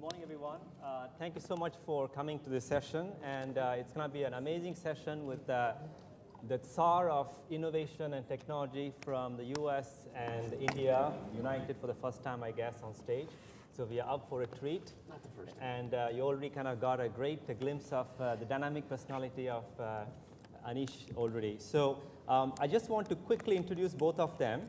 morning, everyone. Thank you so much for coming to this session. And it's going to be an amazing session with the Tsar of innovation and technology from the US and India, united for the first time, I guess, on stage. So we are up for a treat. Not the first time. And you already kind of got a great glimpse of the dynamic personality of Anish already. So I just want to quickly introduce both of them.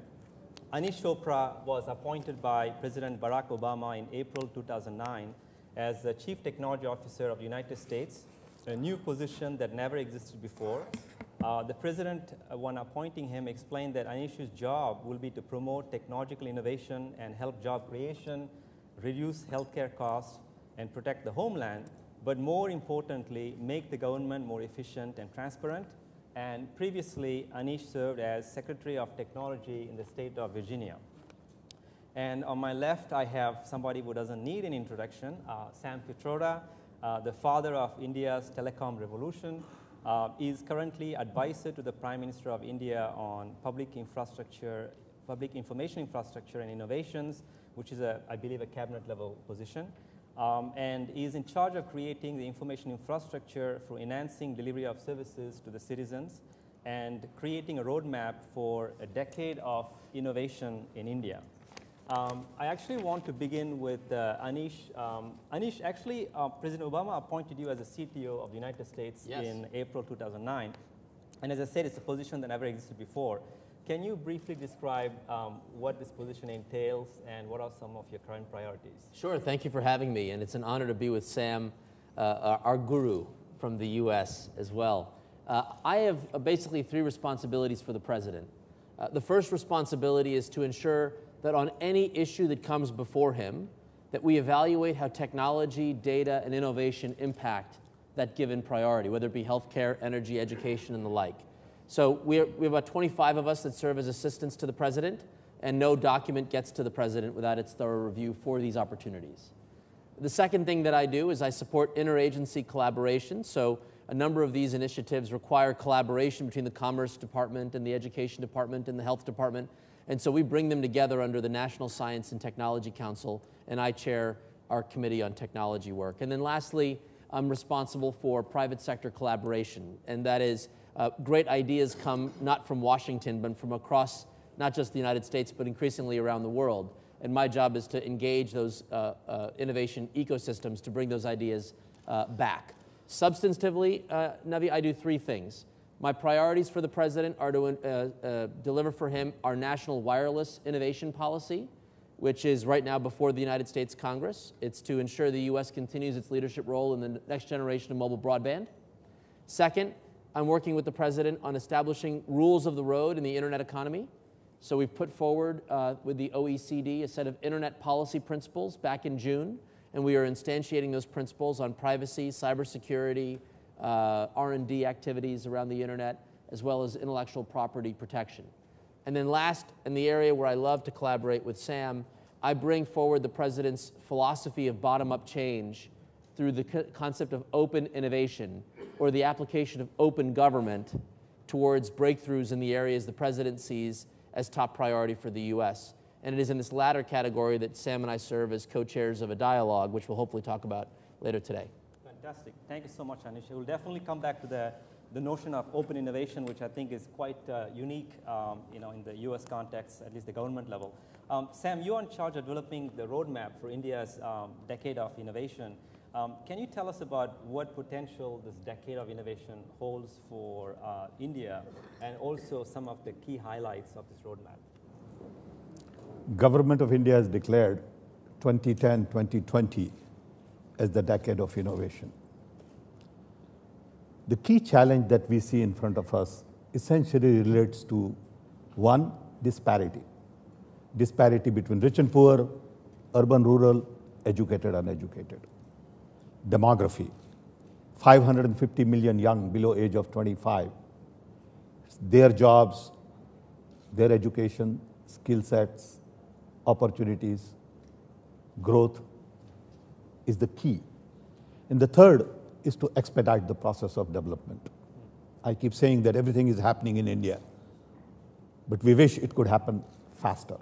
Anish Chopra was appointed by President Barack Obama in April 2009 as the Chief Technology Officer of the United States, a new position that never existed before. The President, when appointing him, explained that Anish's job will be to promote technological innovation and help job creation, reduce healthcare costs, and protect the homeland, but more importantly, make the government more efficient and transparent. And previously, Anish served as Secretary of Technology in the state of Virginia. And on my left, I have somebody who doesn't need an introduction, Sam Pitroda, the father of India's telecom revolution, is currently advisor to the Prime Minister of India on public infrastructure, public information infrastructure and innovations, which is, I believe, a cabinet-level position. And is in charge of creating the information infrastructure for enhancing delivery of services to the citizens and creating a roadmap for a decade of innovation in India. I actually want to begin with Anish. Anish, actually, President Obama appointed you as a CTO of the United States in April 2009. And as I said, it's a position that never existed before. Can you briefly describe what this position entails and what are some of your current priorities? Sure, thank you for having me, and it's an honor to be with Sam, our guru from the US as well. I have basically three responsibilities for the President. The first responsibility is to ensure that on any issue that comes before him, that we evaluate how technology, data, and innovation impact that given priority, whether it be healthcare, energy, education, and the like. So we have about 25 of us that serve as assistants to the President, and no document gets to the President without its thorough review for these opportunities. The second thing that I do is I support interagency collaboration. So a number of these initiatives require collaboration between the Commerce Department and the Education Department and the Health Department. And so we bring them together under the National Science and Technology Council, and I chair our Committee on Technology Work. And then lastly, I'm responsible for private sector collaboration, and that is great ideas come not from Washington, but from across not just the United States, but increasingly around the world. And my job is to engage those innovation ecosystems to bring those ideas back. Substantively, Navi, I do three things. My priorities for the President are to deliver for him our national wireless innovation policy, which is right now before the United States Congress. It's to ensure the U.S. continues its leadership role in the next generation of mobile broadband. Second, I'm working with the President on establishing rules of the road in the internet economy. So we've put forward with the OECD a set of internet policy principles back in June, and we are instantiating those principles on privacy, cybersecurity, R&D activities around the internet, as well as intellectual property protection. And then last, in the area where I love to collaborate with Sam, I bring forward the President's philosophy of bottom-up change through the concept of open innovation, or the application of open government towards breakthroughs in the areas the President sees as top priority for the U.S. And it is in this latter category that Sam and I serve as co-chairs of a dialogue, which we'll hopefully talk about later today. Fantastic. Thank you so much, Anish. We'll definitely come back to the notion of open innovation, which I think is quite unique in the U.S. context, at least the government level. Sam, you're in charge of developing the roadmap for India's decade of innovation. Can you tell us about what potential this decade of innovation holds for India, and also some of the key highlights of this roadmap? Government of India has declared 2010-2020 as the decade of innovation. The key challenge that we see in front of us essentially relates to, one, disparity. Disparity between rich and poor, urban, rural, educated, uneducated. Demography, 550 million young below age of 25. Their jobs, their education, skill sets, opportunities, growth is the key. And the third is to expedite the process of development. I keep saying that everything is happening in India, but we wish it could happen faster.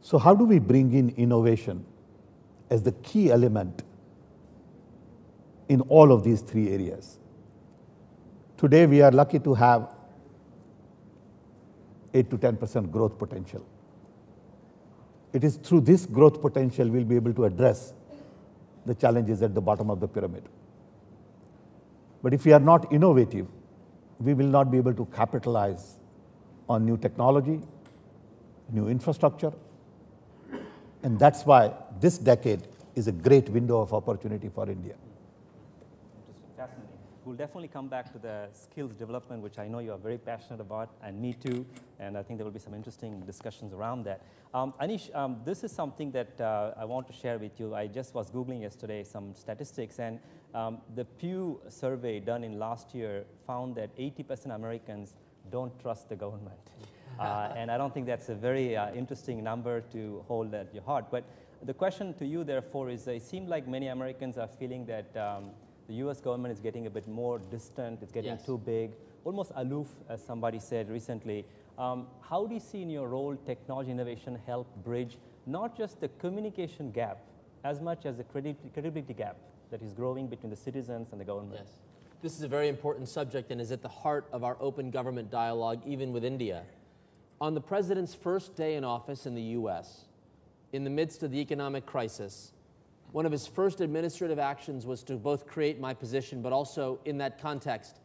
So how do we bring in innovation as the key element in all of these three areas. Today, we are lucky to have 8 to 10% growth potential. It is through this growth potential we'll be able to address the challenges at the bottom of the pyramid. But if we are not innovative, we will not be able to capitalize on new technology, new infrastructure, and that's why this decade is a great window of opportunity for India. Interesting, fascinating. We'll definitely come back to the skills development, which I know you are very passionate about, and me too, and I think there will be some interesting discussions around that. Anish, this is something that I want to share with you. I just was Googling yesterday some statistics, and the Pew survey done in last year found that 80% Americans don't trust the government. And I don't think that's a very interesting number to hold at your heart. But the question to you, therefore, is it seems like many Americans are feeling that the US government is getting a bit more distant, it's getting too big, almost aloof, as somebody said recently. How do you see in your role technology innovation help bridge not just the communication gap as much as the credibility gap that is growing between the citizens and the government? Yes. This is a very important subject and is at the heart of our open government dialogue, even with India. On the president's first day in office in the US, in the midst of the economic crisis, one of his first administrative actions was to both create my position, but also in that context,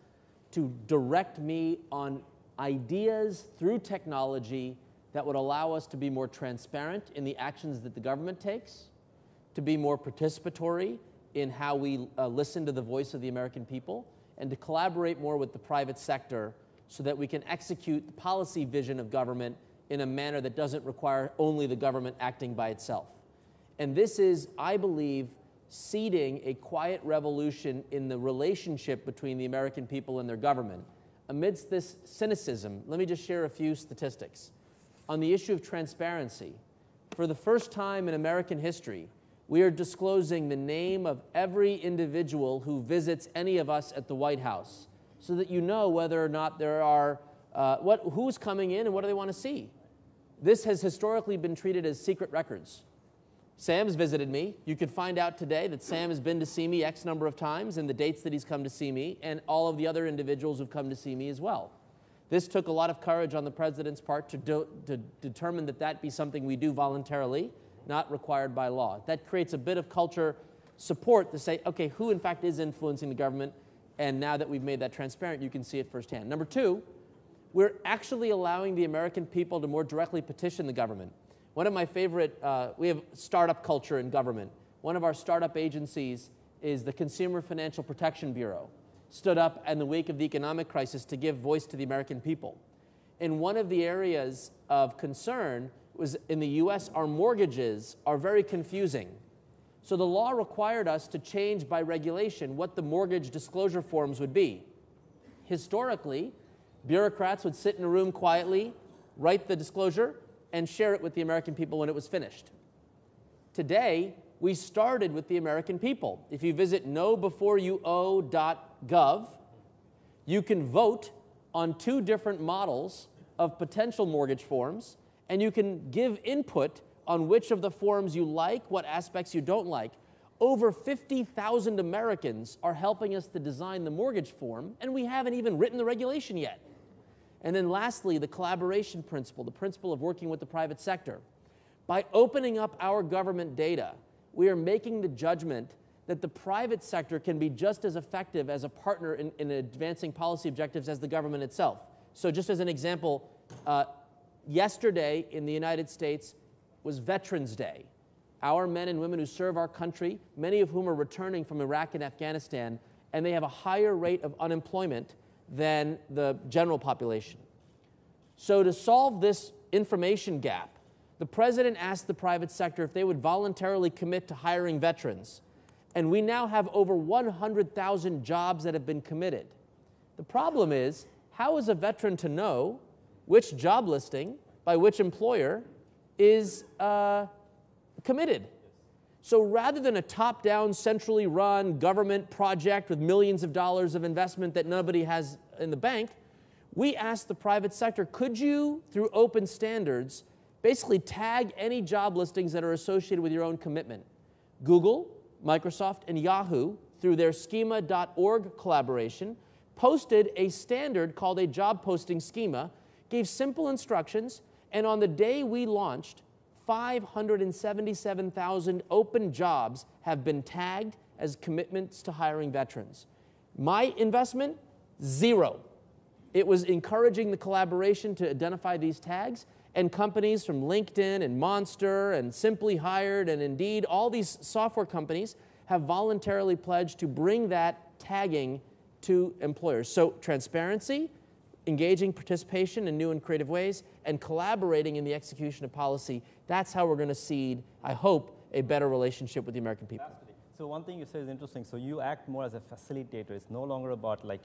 to direct me on ideas through technology that would allow us to be more transparent in the actions that the government takes, to be more participatory in how we listen to the voice of the American people, and to collaborate more with the private sector so that we can execute the policy vision of government in a manner that doesn't require only the government acting by itself. And this is, I believe, seeding a quiet revolution in the relationship between the American people and their government. Amidst this cynicism, let me just share a few statistics. On the issue of transparency, for the first time in American history, we are disclosing the name of every individual who visits any of us at the White House so that you know whether or not there are, who's coming in and what do they want to see. This has historically been treated as secret records. Sam's visited me. You could find out today that Sam has been to see me X number of times and the dates that he's come to see me and all of the other individuals who've come to see me as well. This took a lot of courage on the president's part to determine that that be something we do voluntarily, not required by law. That creates a bit of culture support to say, okay, who in fact is influencing the government? And now that we've made that transparent, you can see it firsthand. Number two, we're actually allowing the American people to more directly petition the government. One of my favorite, we have startup culture in government. One of our startup agencies is the Consumer Financial Protection Bureau, stood up in the wake of the economic crisis to give voice to the American people. And one of the areas of concern was in the US, our mortgages are very confusing. So the law required us to change by regulation what the mortgage disclosure forms would be. Historically, bureaucrats would sit in a room quietly, write the disclosure, and share it with the American people when it was finished. Today, we started with the American people. If you visit knowbeforeyouowe.gov, you can vote on 2 different models of potential mortgage forms, and you can give input on which of the forms you like, what aspects you don't like. Over 50,000 Americans are helping us to design the mortgage form, and we haven't even written the regulation yet. And then lastly, the collaboration principle, the principle of working with the private sector. By opening up our government data, we are making the judgment that the private sector can be just as effective as a partner in advancing policy objectives as the government itself. So just as an example, yesterday in the United States was Veterans Day. Our men and women who serve our country, many of whom are returning from Iraq and Afghanistan, and they have a higher rate of unemployment than the general population. So to solve this information gap, the president asked the private sector if they would voluntarily commit to hiring veterans. And we now have over 100,000 jobs that have been committed. The problem is, how is a veteran to know which job listing by which employer is committed? So rather than a top-down, centrally run government project with millions of dollars of investment that nobody has in the bank, we asked the private sector, could you, through open standards, basically tag any job listings that are associated with your own commitment? Google, Microsoft, and Yahoo, through their schema.org collaboration, posted a standard called a job posting schema, gave simple instructions, and on the day we launched, 577,000 open jobs have been tagged as commitments to hiring veterans. My investment, zero. It was encouraging the collaboration to identify these tags, and companies from LinkedIn and Monster and Simply Hired and Indeed, all these software companies have voluntarily pledged to bring that tagging to employers. So transparency, engaging participation in new and creative ways, and collaborating in the execution of policy, that's how we're going to seed, I hope, a better relationship with the American people. So one thing you said is interesting. So you act more as a facilitator. It's no longer about like,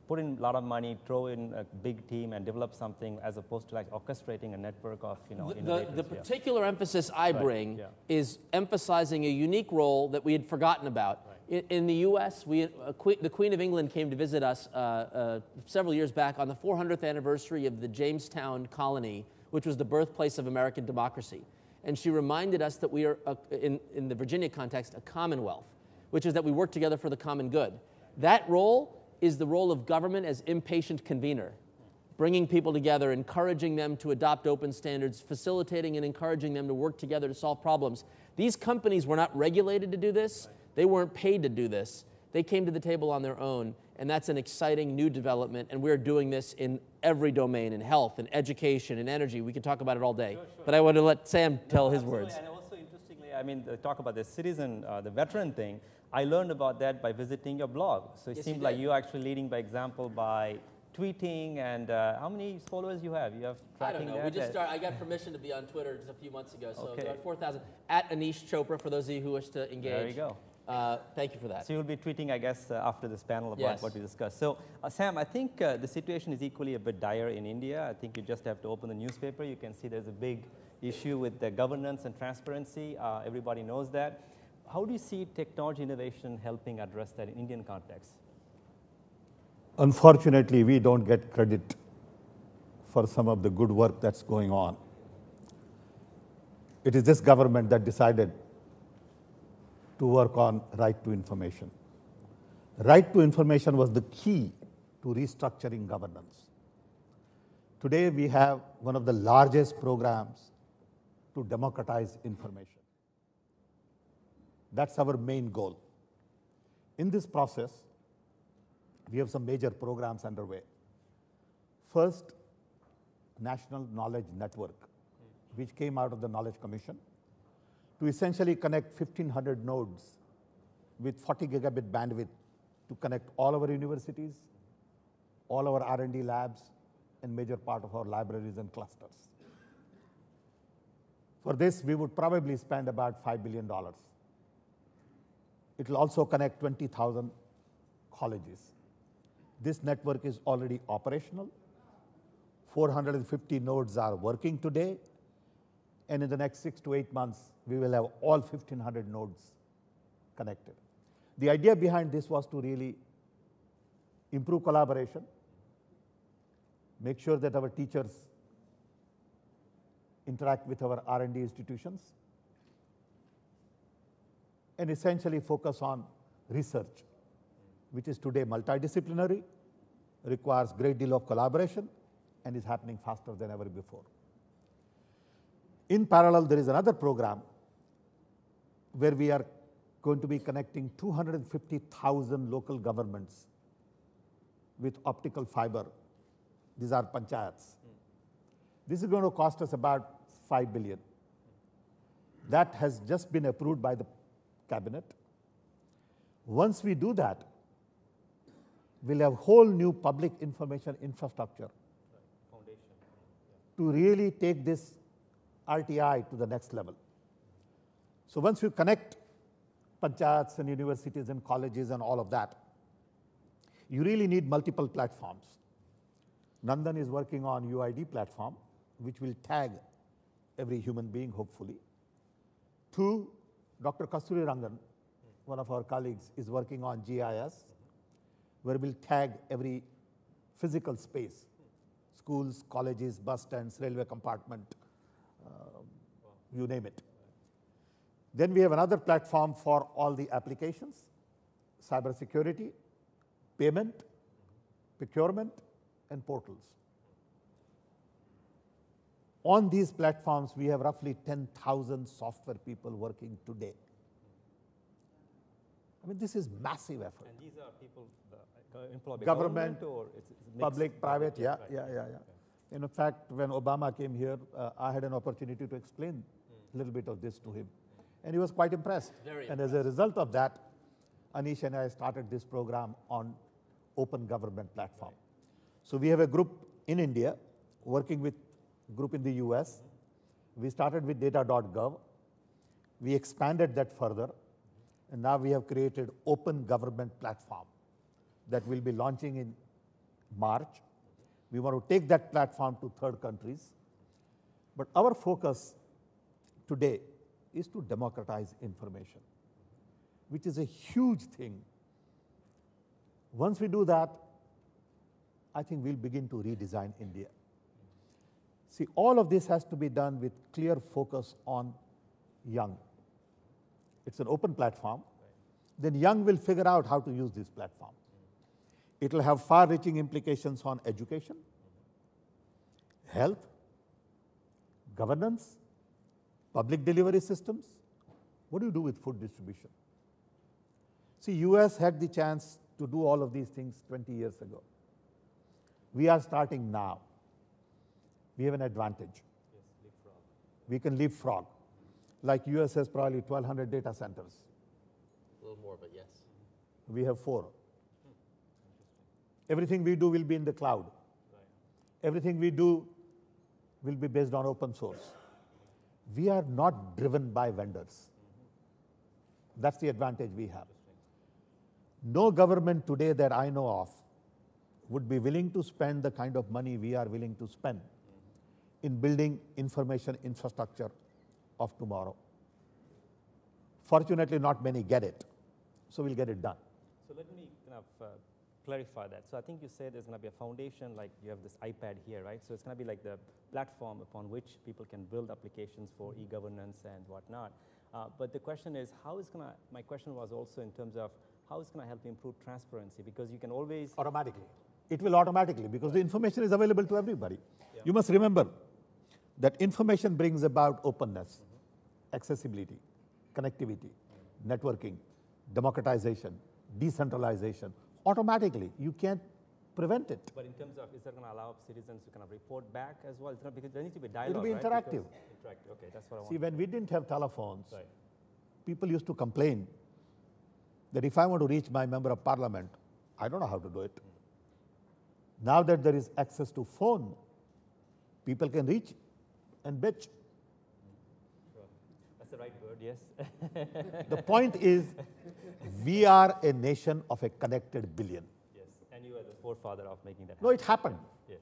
put in a lot of money, throw in a big team and develop something as opposed to like orchestrating a network of, innovators. The particular emphasis I bring is emphasizing a unique role that we had forgotten about. Right. In the US, the Queen of England came to visit us several years back on the 400th anniversary of the Jamestown colony, which was the birthplace of American democracy. And she reminded us that we are, in the Virginia context, a commonwealth, which is that we work together for the common good. That role is the role of government as impatient convener, bringing people together, encouraging them to adopt open standards, facilitating and encouraging them to work together to solve problems. These companies were not regulated to do this. They weren't paid to do this. They came to the table on their own, and that's an exciting new development, and we're doing this in every domain, in health, in education, in energy. We could talk about it all day, but I want to let Sam tell his words. And also, interestingly, talk about the citizen, the veteran thing. I learned about that by visiting your blog. So it seemed like you're actually leading by example by tweeting. And how many followers you have? You have tracking that? I don't know. We just started. I got permission to be on Twitter just a few months ago. So about 4,000. At Anish Chopra, for those of you who wish to engage. There you go. Thank you for that. So you'll be tweeting, I guess, after this panel about what we discussed. So Sam, I think the situation is equally a bit dire in India. I think you just have to open the newspaper. You can see there's a big issue with the governance and transparency. Everybody knows that. How do you see technology innovation helping address that in Indian context? Unfortunately, we don't get credit for some of the good work that's going on. It is this government that decided to work on right to information. Right to information was the key to restructuring governance. Today, we have one of the largest programs to democratize information. That's our main goal. In this process, we have some major programs underway. First, National Knowledge Network, which came out of the Knowledge Commission, to essentially connect 1,500 nodes with 40 gigabit bandwidth to connect all our universities, all our R&D labs, and major part of our libraries and clusters. For this, we would probably spend about $5 billion. It will also connect 20,000 colleges. This network is already operational. 450 nodes are working today. And in the next 6 to 8 months, we will have all 1,500 nodes connected. The idea behind this was to really improve collaboration, make sure that our teachers interact with our R&D institutions, and essentially focus on research, which is today multidisciplinary, requires a great deal of collaboration, and is happening faster than ever before. In parallel, there is another program where we are going to be connecting 250,000 local governments with optical fiber. These are panchayats. This is going to cost us about $5 billion. That has just been approved by the cabinet. Once we do that, we'll have whole new public information infrastructure to really take this RTI to the next level. So once you connect panchayats and universities and colleges and all of that, you really need multiple platforms. Nandan is working on UID platform, which will tag every human being, hopefully. 2, Dr. Kasturi Rangan, one of our colleagues, is working on GIS, where we'll tag every physical space, schools, colleges, bus stands, railway compartment, you name it. Then we have another platform for all the applications, cybersecurity, payment, procurement, and portals. On these platforms, we have roughly 10,000 software people working today. I mean, this is massive effort. And these are people employed by Government, or it's mixed? Public, private, yeah. Right. And in fact, when Obama came here, I had an opportunity to explain a little bit of this to him. And he was quite impressed. And as a result of that, Anish and I started this program on open government platform. So we have a group in India working with a group in the US. We started with data.gov. We expanded that further. And now we have created open government platform that will be launching in March. We want to take that platform to third countries. But our focus today is to democratize information, which is a huge thing. Once we do that, I think we'll begin to redesign India. See, all of this has to be done with clear focus on young. It's an open platform. Then young will figure out how to use this platform. It will have far-reaching implications on education, health, governance, public delivery systems. What do you do with food distribution? See, US had the chance to do all of these things 20 years ago. We are starting now. We have an advantage. Yes, leapfrog. We can leapfrog. Like US has probably 1,200 data centers. A little more, but yes. We have 4. Everything we do will be in the cloud. Right. Everything we do will be based on open source. We are not driven by vendors. That's the advantage we have. No government today that I know of would be willing to spend the kind of money we are willing to spend in building information infrastructure of tomorrow. Fortunately, not many get it, so we'll get it done. So let me kind of clarify that. So I think you said there's going to be a foundation, like you have this iPad here, right? So it's going to be like the platform upon which people can build applications for e-governance and whatnot. But the question is, my question was also in terms of how it's going to help improve transparency, because you can always... Automatically. It will automatically, because the information is available to everybody. Yeah. You must remember that information brings about openness, accessibility, connectivity, networking, democratization, decentralization. Automatically, you can't prevent it. But in terms of, is that going to allow citizens to kind of report back as well? It's not, because there needs to be dialogue. It'll be interactive. Right? Interactive. Okay, that's what I want. See, when we didn't have telephones, right, people used to complain that if I want to reach my member of parliament, I don't know how to do it. Now that there is access to phone, people can reach and bitch. Sure. That's the right word, yes. The point is, we are a nation of a connected billion. Yes, and you are the forefather of making that happen. No, it happened. Yes.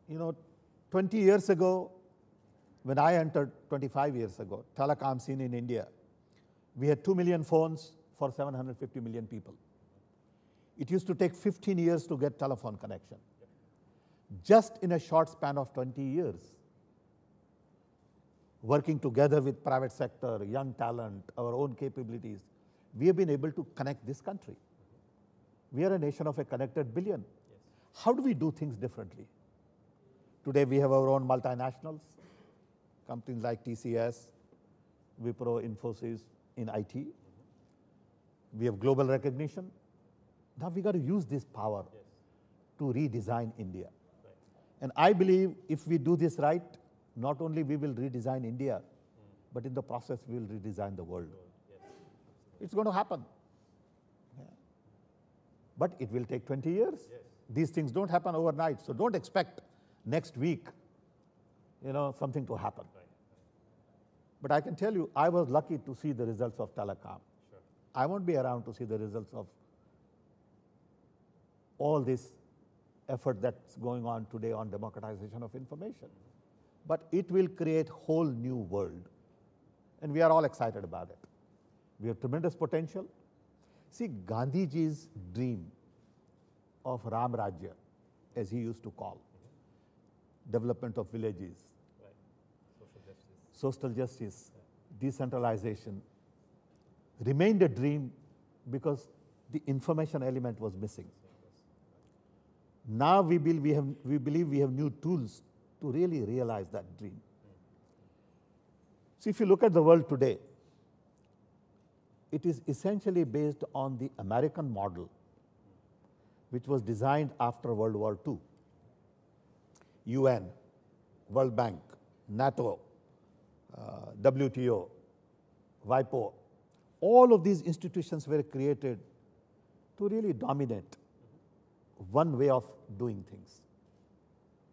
You know, 20 years ago, when I entered 25 years ago, telecom scene in India, we had 2 million phones for 750 million people. It used to take 15 years to get telephone connection. Just in a short span of 20 years, working together with private sector, young talent, our own capabilities, we have been able to connect this country. We are a nation of a connected billion. Yes. How do we do things differently? Today we have our own multinationals, companies like TCS, Wipro, Infosys in IT. We have global recognition. Now we got to use this power to redesign India. Right. And I believe if we do this right, not only we will redesign India, but in the process we will redesign the world. Yes. It's going to happen. Yeah. But it will take 20 years. Yes. These things don't happen overnight, so don't expect next week, something to happen. Right. But I can tell you, I was lucky to see the results of telecom. Sure. I won't be around to see the results of all this effort that's going on today on democratization of information. But it will create a whole new world. And we are all excited about it. We have tremendous potential. See, Gandhiji's dream of Ram Rajya, as he used to call, development of villages, Right. Social justice. social justice, decentralization, remained a dream because the information element was missing. Now we believe we have new tools to really realize that dream. So if you look at the world today, it is essentially based on the American model, which was designed after World War II. UN, World Bank, NATO, WTO, WIPO, all of these institutions were created to really dominate one way of doing things.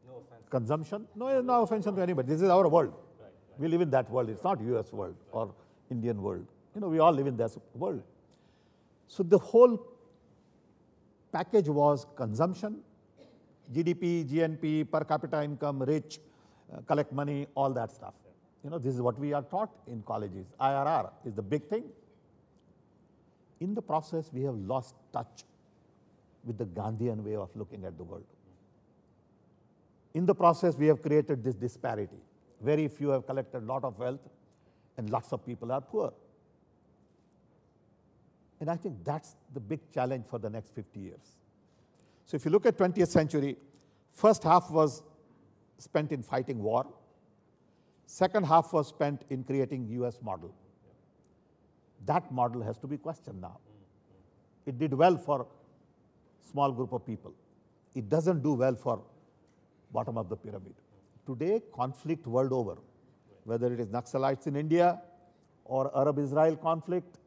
No offense. Consumption? No offense to anybody. This is our world. Right. We live in that world. It's not US world or Indian world. We all live in this world. So the whole package was consumption, GDP, GNP, per capita income, rich, collect money, all that stuff. This is what we are taught in colleges. IRR is the big thing. In the process, we have lost touch with the Gandhian way of looking at the world. In the process, we have created this disparity. Very few have collected a lot of wealth, and lots of people are poor. And I think that's the big challenge for the next 50 years. So if you look at 20th century, first half was spent in fighting war. Second half was spent in creating US model. That model has to be questioned now. It did well for small group of people. It doesn't do well for bottom of the pyramid. Today, conflict world over, whether it is Naxalites in India or Arab-Israel conflict,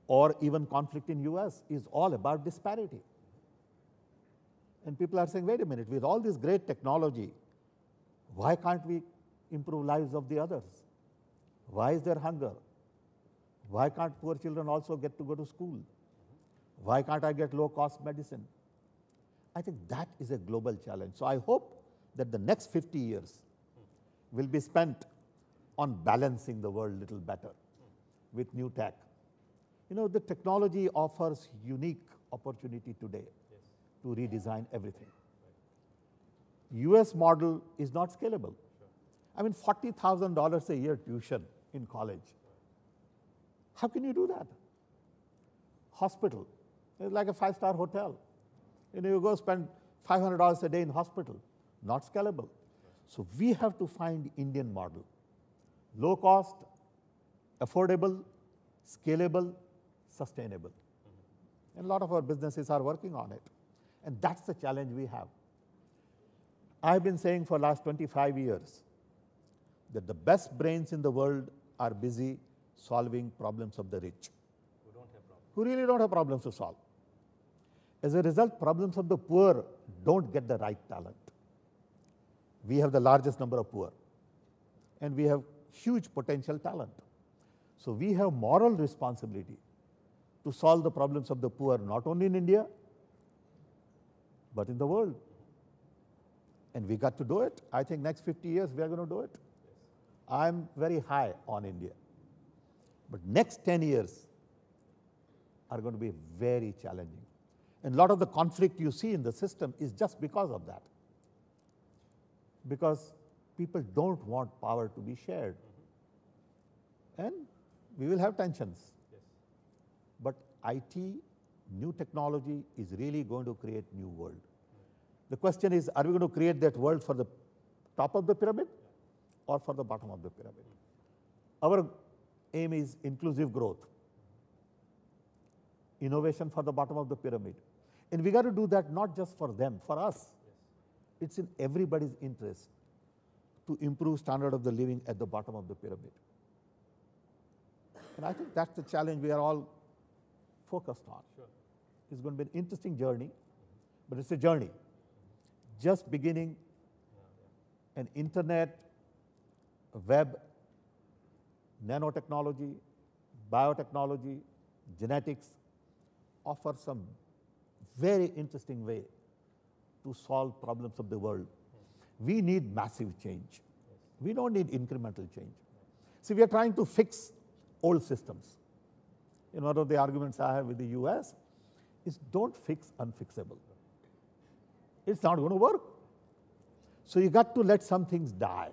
or even conflict in US, is all about disparity. And people are saying, wait a minute, with all this great technology, why can't we improve lives of the others? Why is there hunger? Why can't poor children also get to go to school? Why can't I get low-cost medicine? I think that is a global challenge. So I hope that the next 50 years will be spent on balancing the world a little better with new tech. The technology offers unique opportunity today to redesign everything. US model is not scalable. I mean, $40,000 a year tuition in college. How can you do that? Hospital, it's like a 5-star hotel. You go spend $500 a day in hospital, not scalable. So we have to find Indian model. Low cost, affordable, scalable, sustainable. And a lot of our businesses are working on it. And that's the challenge we have. I've been saying for the last 25 years that the best brains in the world are busy solving problems of the rich, who really don't have problems to solve. As a result, problems of the poor don't get the right talent. We have the largest number of poor, and we have huge potential talent. So we have moral responsibility to solve the problems of the poor, not only in India, but in the world. And we got to do it. I think next 50 years, we are going to do it. I'm very high on India. But next 10 years are going to be very challenging. And a lot of the conflict you see in the system is just because of that. Because people don't want power to be shared. And we will have tensions. But IT, new technology is really going to create new world. The question is, are we going to create that world for the top of the pyramid or for the bottom of the pyramid? Our aim is inclusive growth, innovation for the bottom of the pyramid. And we got to do that not just for them, for us. It's in everybody's interest to improve standard of the living at the bottom of the pyramid. And I think that's the challenge we are all focused on. Sure. It's going to be an interesting journey, but it's a journey. Just beginning, an internet, a web, nanotechnology, biotechnology, genetics offer some very interesting way to solve problems of the world. We need massive change. We don't need incremental change. See, we are trying to fix old systems. One of the arguments I have with the US is don't fix unfixable. It's not going to work. So you got to let some things die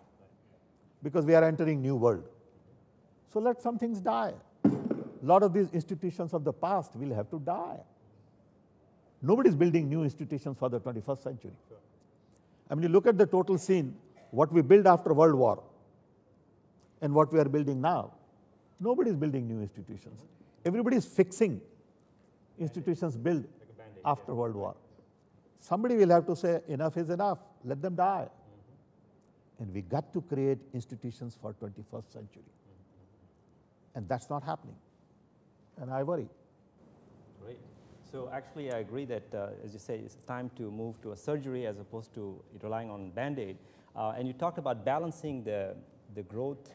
because we are entering new world. So let some things die. A lot of these institutions of the past will have to die. Nobody's building new institutions for the 21st century. Sure. I mean, you look at the total scene, what we built after World War and what we are building now. Nobody's building new institutions. Everybody's fixing institutions built after World War. Somebody will have to say, enough is enough, let them die. And we got to create institutions for 21st century. And that's not happening. And I worry. Great. So actually, I agree that, as you say, it's time to move to a surgery as opposed to relying on Band-Aid. And you talked about balancing the growth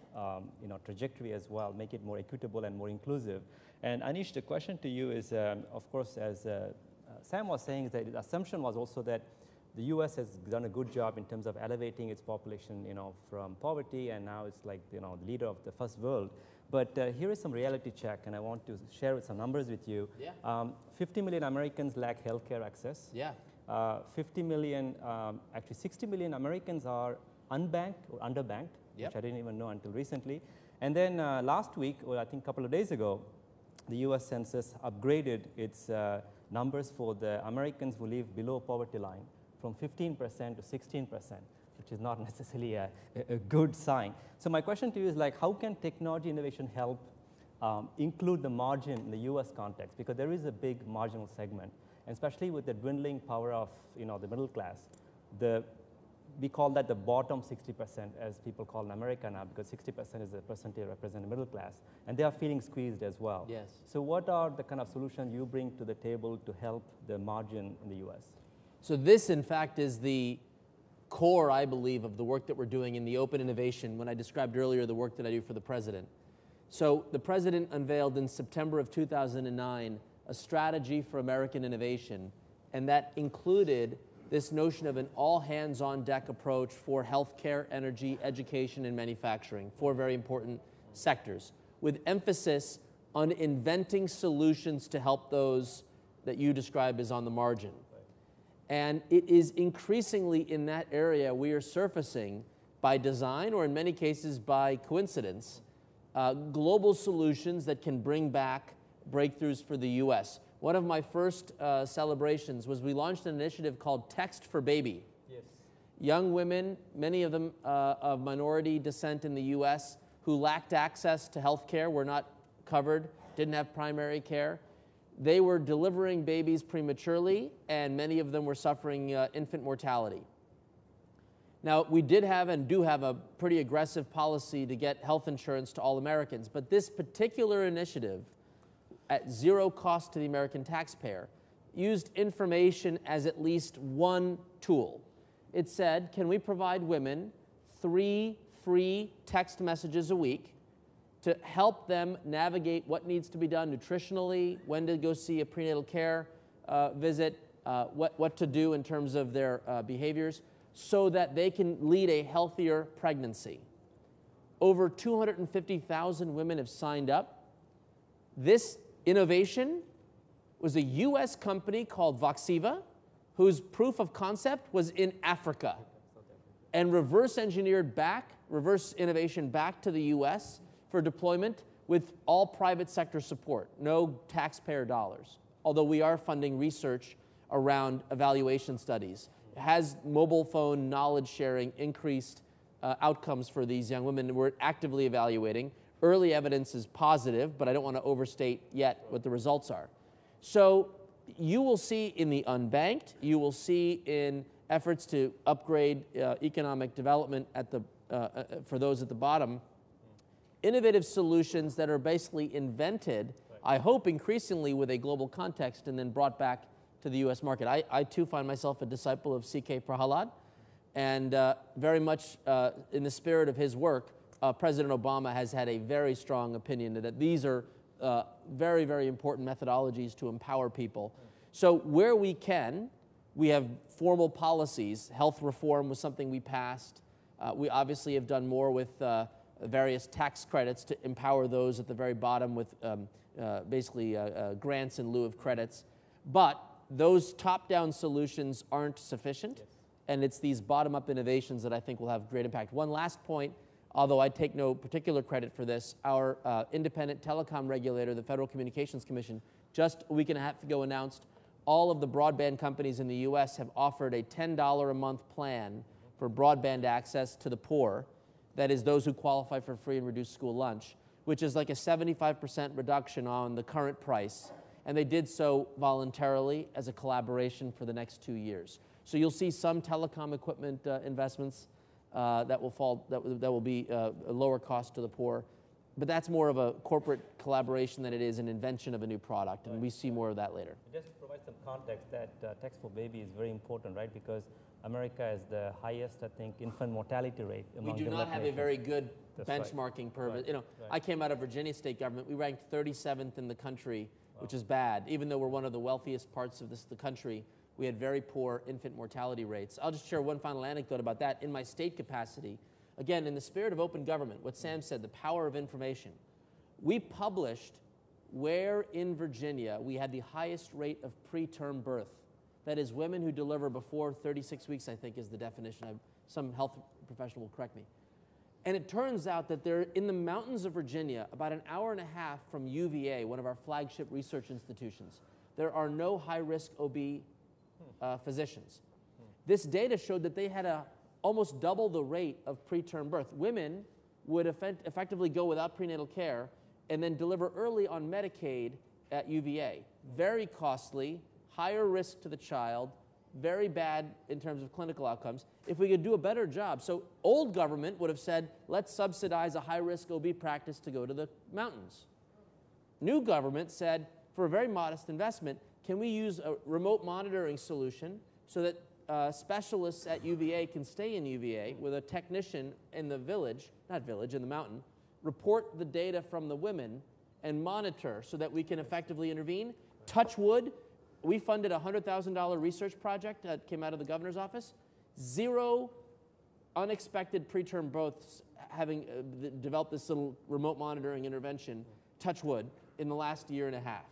trajectory as well, make it more equitable and more inclusive. And Anish, the question to you is, of course, as Sam was saying, is that the assumption was also that the U.S. has done a good job in terms of elevating its population, from poverty, and now it's like, the leader of the first world. But here is some reality check, and I want to share some numbers with you. Yeah. 50 million Americans lack healthcare access. Yeah. 50 million, actually 60 million Americans are unbanked or underbanked, Yep. which I didn't even know until recently. And then last week, or I think a couple of days ago, the U.S. Census upgraded its numbers for the Americans who live below poverty line from 15% to 16%, which is not necessarily a good sign. So my question to you is, like, how can technology innovation help include the margin in the U.S. context? Because there is a big marginal segment, and especially with the dwindling power of the middle class. We call that the bottom 60%, as people call in America now, because 60% is the percentage represent the middle class, and they are feeling squeezed as well. Yes. So what are the kind of solutions you bring to the table to help the margin in the U.S.? So this, in fact, is the core, I believe, of the work that we're doing in the open innovation when I described earlier the work that I do for the president. So the president unveiled in September of 2009 a strategy for American innovation, and that included this notion of an all-hands-on-deck approach for healthcare, energy, education, and manufacturing, four very important sectors, with emphasis on inventing solutions to help those that you describe as on the margin. And it is increasingly in that area we are surfacing, by design or in many cases by coincidence, global solutions that can bring back breakthroughs for the U.S. One of my first celebrations was we launched an initiative called Text for Baby. Yes. Young women, many of them of minority descent in the U.S., who lacked access to health care, were not covered, didn't have primary care. They were delivering babies prematurely, and many of them were suffering infant mortality. Now, we did have and do have a pretty aggressive policy to get health insurance to all Americans, but this particular initiative, at zero cost to the American taxpayer, used information as at least one tool. It said, can we provide women 3 free text messages a week to help them navigate what needs to be done nutritionally, when to go see a prenatal care visit, what to do in terms of their behaviors, so that they can lead a healthier pregnancy. Over 250,000 women have signed up. This innovation was a US company called Voxiva, whose proof of concept was in Africa, and reverse innovation back to the US for deployment with all private sector support, no taxpayer dollars. Although we are funding research around evaluation studies. Has mobile phone knowledge sharing increased outcomes for these young women? We're actively evaluating. Early evidence is positive, but I don't want to overstate yet what the results are. So you will see in the unbanked, you will see in efforts to upgrade economic development at the, for those at the bottom, innovative solutions that are basically invented, I hope increasingly with a global context, and then brought back to the US market. I too find myself a disciple of C.K. Prahalad, and very much in the spirit of his work, President Obama has had a very strong opinion that these are very, very important methodologies to empower people. So where we can, we have formal policies. Health reform was something we passed. We obviously have done more with various tax credits to empower those at the very bottom with basically grants in lieu of credits. But those top-down solutions aren't sufficient, and it's these bottom-up innovations that I think will have great impact. One last point although I take no particular credit for this, our independent telecom regulator, the Federal Communications Commission, just a week and a half ago announced all of the broadband companies in the US have offered a $10 a month plan for broadband access to the poor, that is those who qualify for free and reduced school lunch, which is like a 75% reduction on the current price. And they did so voluntarily as a collaboration for the next 2 years. So you'll see some telecom equipment investments that will be a lower cost to the poor. But that's more of a corporate collaboration than it is an invention of a new product, and we see more of that later. Just to provide some context, that Text for Baby is very important, right? Because America has the highest, I think, infant mortality rate among We do not have a very good benchmarking purpose. Right. You know, I came out of Virginia state government. We ranked 37th in the country, which is bad. Even though we're one of the wealthiest parts of the country, we had very poor infant mortality rates. I'll just share one final anecdote about that. In my state capacity, again, in the spirit of open government, what Sam said, the power of information, we published where in Virginia we had the highest rate of preterm birth. That is, women who deliver before 36 weeks, I think is the definition. Some health professional will correct me. And it turns out that they're in the mountains of Virginia, about an hour and a half from UVA, one of our flagship research institutions. There are no high-risk OB physicians. This data showed that they had almost double the rate of preterm birth. Women would effectively go without prenatal care and then deliver early on Medicaid at UVA. Very costly, higher risk to the child, very bad in terms of clinical outcomes. If we could do a better job, so old government would have said, let's subsidize a high-risk OB practice to go to the mountains. New government said, for a very modest investment, can we use a remote monitoring solution so that specialists at UVA can stay in UVA with a technician in the village, in the mountain, report the data from the women and monitor so that we can effectively intervene. Touch wood, we funded a $100,000 research project that came out of the governor's office. 0 unexpected preterm births having developed this little remote monitoring intervention, touch wood, in the last year and a half.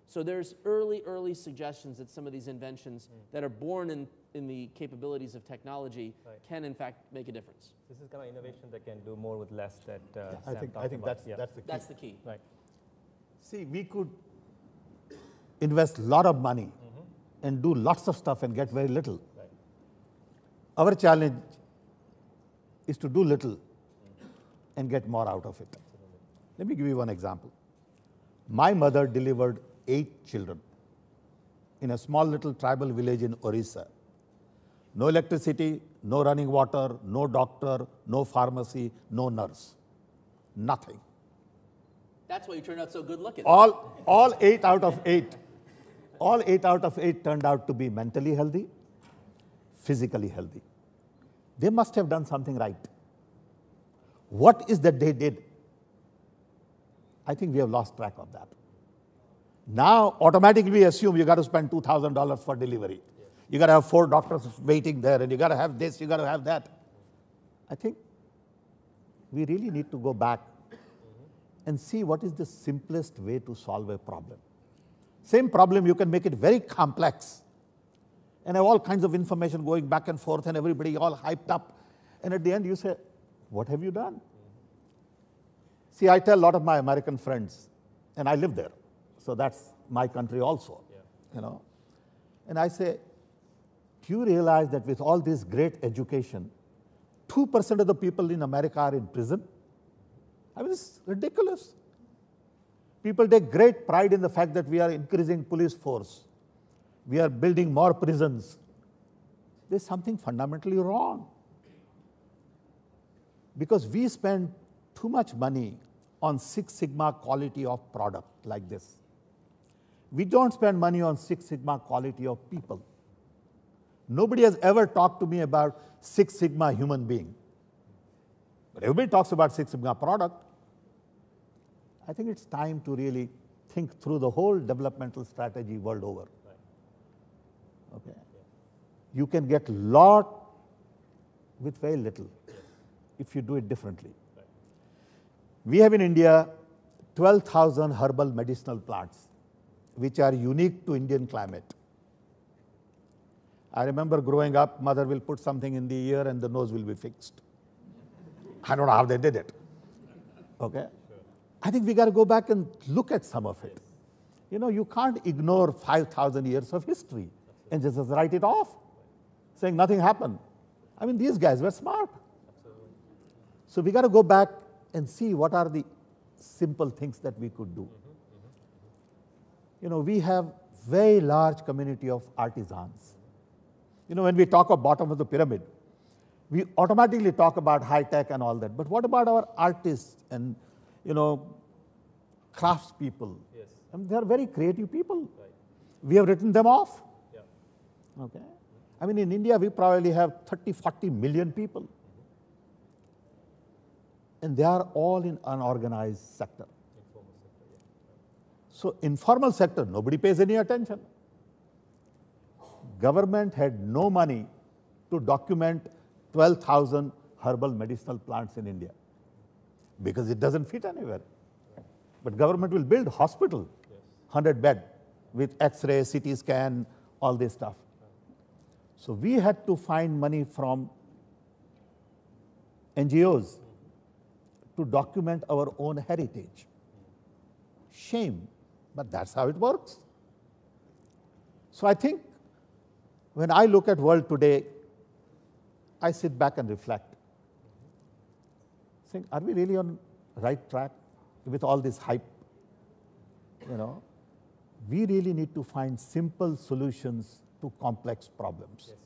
So there's early suggestions that some of these inventions that are born in the capabilities of technology can in fact make a difference. This is kind of innovation that can do more with less that I think that's the key. That's the key. Right. See, we could invest a lot of money and do lots of stuff and get very little. Right. Our challenge is to do little and get more out of it. Absolutely. Let me give you one example. My mother delivered 8 children in a small little tribal village in Orissa. No electricity, no running water, no doctor, no pharmacy, no nurse. Nothing. That's why you turned out so good looking. All 8 out of 8. All 8 out of 8 turned out to be mentally healthy, physically healthy. They must have done something right. What is that they did? I think we have lost track of that. Now, automatically we assume you got to spend $2,000 for delivery. You got to have 4 doctors waiting there, and you got to have this, you got to have that. I think we really need to go back and see what is the simplest way to solve a problem. Same problem, you can make it very complex and have all kinds of information going back and forth and everybody all hyped up. And at the end you say, what have you done? See, I tell a lot of my American friends, and I live there, so that's my country also, you know. And I say, do you realize that with all this great education, 2% of the people in America are in prison? I mean, it's ridiculous. People take great pride in the fact that we are increasing police force. We are building more prisons. There's something fundamentally wrong. Because we spend too much money on Six Sigma quality of product like this. We don't spend money on Six Sigma quality of people. Nobody has ever talked to me about Six Sigma human being. But everybody talks about Six Sigma product. I think it's time to really think through the whole developmental strategy world over. Right. Okay. Yeah. You can get a lot with very little if you do it differently. Right. We have in India 12,000 herbal medicinal plants, which are unique to Indian climate. I remember growing up, mother will put something in the ear and the nose will be fixed. I don't know how they did it. Okay? I think we got to go back and look at some of it. You know, you can't ignore 5,000 years of history and just write it off, saying nothing happened. I mean, these guys were smart. Absolutely. So we got to go back and see what are the simple things that we could do. You know, we have very large community of artisans. You know, when we talk of bottom of the pyramid, we automatically talk about high tech and all that. But what about our artists and, you know, craftspeople? Yes. I mean, they are very creative people. Right. We have written them off. Yeah. Okay. I mean, in India, we probably have 30, 40 million people. And they are all in unorganized sector. Informal sector, yeah. So informal sector, nobody pays any attention. Government had no money to document 12,000 herbal medicinal plants in India because it doesn't fit anywhere. But government will build hospital, 100 bed with X-ray, CT scan, all this stuff. So we had to find money from NGOs to document our own heritage. Shame, but that's how it works. So I think when I look at world today, I sit back and reflect. Saying, are we really on right track with all this hype? You know, we really need to find simple solutions to complex problems. Yes.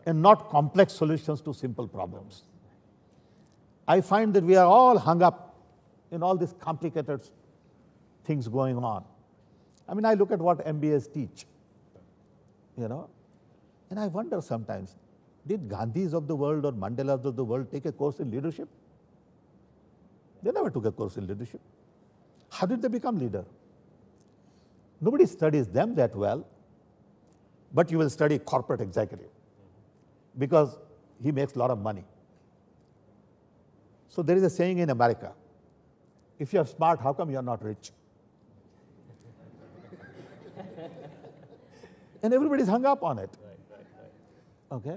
And not complex solutions to simple problems. I find that we are all hung up in all these complicated things going on. I mean, I look at what MBAs teach, you know, and I wonder sometimes, did Gandhis of the world or Mandelas of the world take a course in leadership? They never took a course in leadership. How did they become leader? Nobody studies them that well, but you will study corporate executive because he makes a lot of money. So there is a saying in America, if you are smart, how come you are not rich? And everybody's hung up on it. Okay?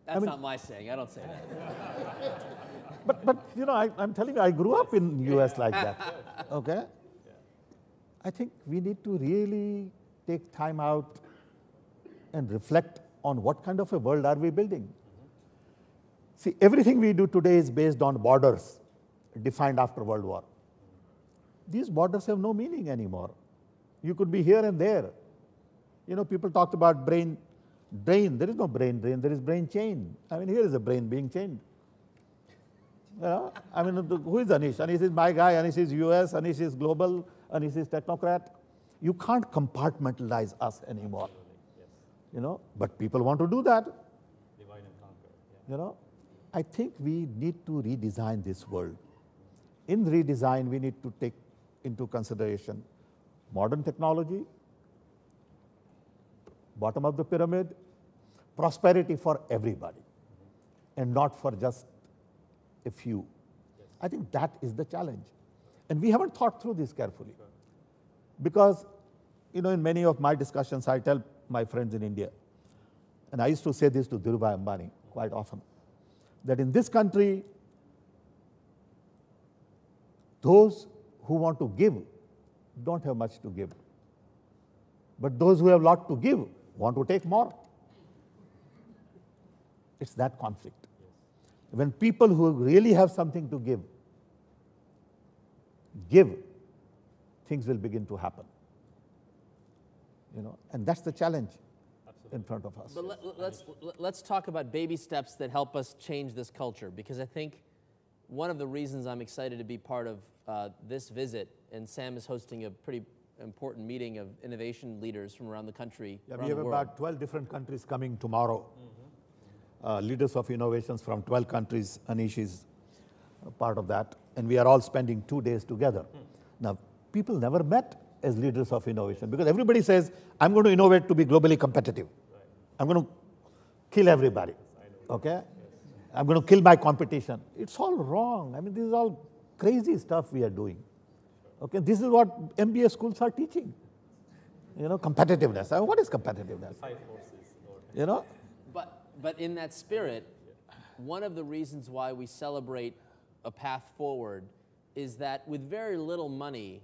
That's not my saying. I don't say that. But you know, I'm telling you, I grew up in US like that. Okay? I think we need to really take time out and reflect on what kind of a world are we building. See, everything we do today is based on borders defined after World War. These borders have no meaning anymore. You could be here and there. You know, people talked about brain drain. There is no brain drain, there is brain chain. I mean, here is a brain being chained. You know, I mean, who is Anish? Anish is my guy, Anish is US, Anish is global, Anish is technocrat. You can't compartmentalize us anymore. Yes. You know, but people want to do that. Divide and conquer. Yeah. You know, I think we need to redesign this world. In redesign, we need to take into consideration modern technology, bottom of the pyramid, prosperity for everybody, and not for just a few. Yes. I think that is the challenge. And we haven't thought through this carefully. Sure. Because, you know, in many of my discussions, I tell my friends in India, and I used to say this to Dhirubhai Ambani quite often, that in this country, those who want to give don't have much to give. But those who have a lot to give want to take more. It's that conflict. Yes. When people who really have something to give, things will begin to happen. You know, and that's the challenge in front of us. But let's talk about baby steps that help us change this culture, because I think one of the reasons I'm excited to be part of this visit, and Sam is hosting a pretty important meeting of innovation leaders from around the country. Yeah, around we have the world. about 12 different countries coming tomorrow. Leaders of innovations from 12 countries. Anish is a part of that. And we are all spending 2 days together. Now, people never met as leaders of innovation because everybody says, I'm going to innovate to be globally competitive. Right. I'm going to kill everybody. Okay? I'm going to kill my competition. It's all wrong. I mean, this is all crazy stuff we are doing. Okay? This is what MBA schools are teaching. You know, competitiveness. I mean, what is competitiveness? 5 forces. You know? But in that spirit, one of the reasons why we celebrate a path forward is that with very little money,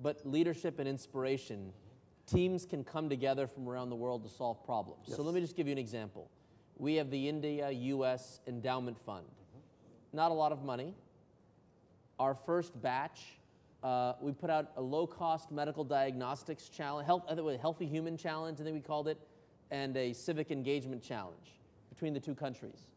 but leadership and inspiration, teams can come together from around the world to solve problems. Yes. So let me just give you an example. We have the India-US Endowment Fund. Not a lot of money. Our first batch, we put out a low-cost medical diagnostics challenge, healthy human challenge, I think we called it, and a civic engagement challenge between the two countries.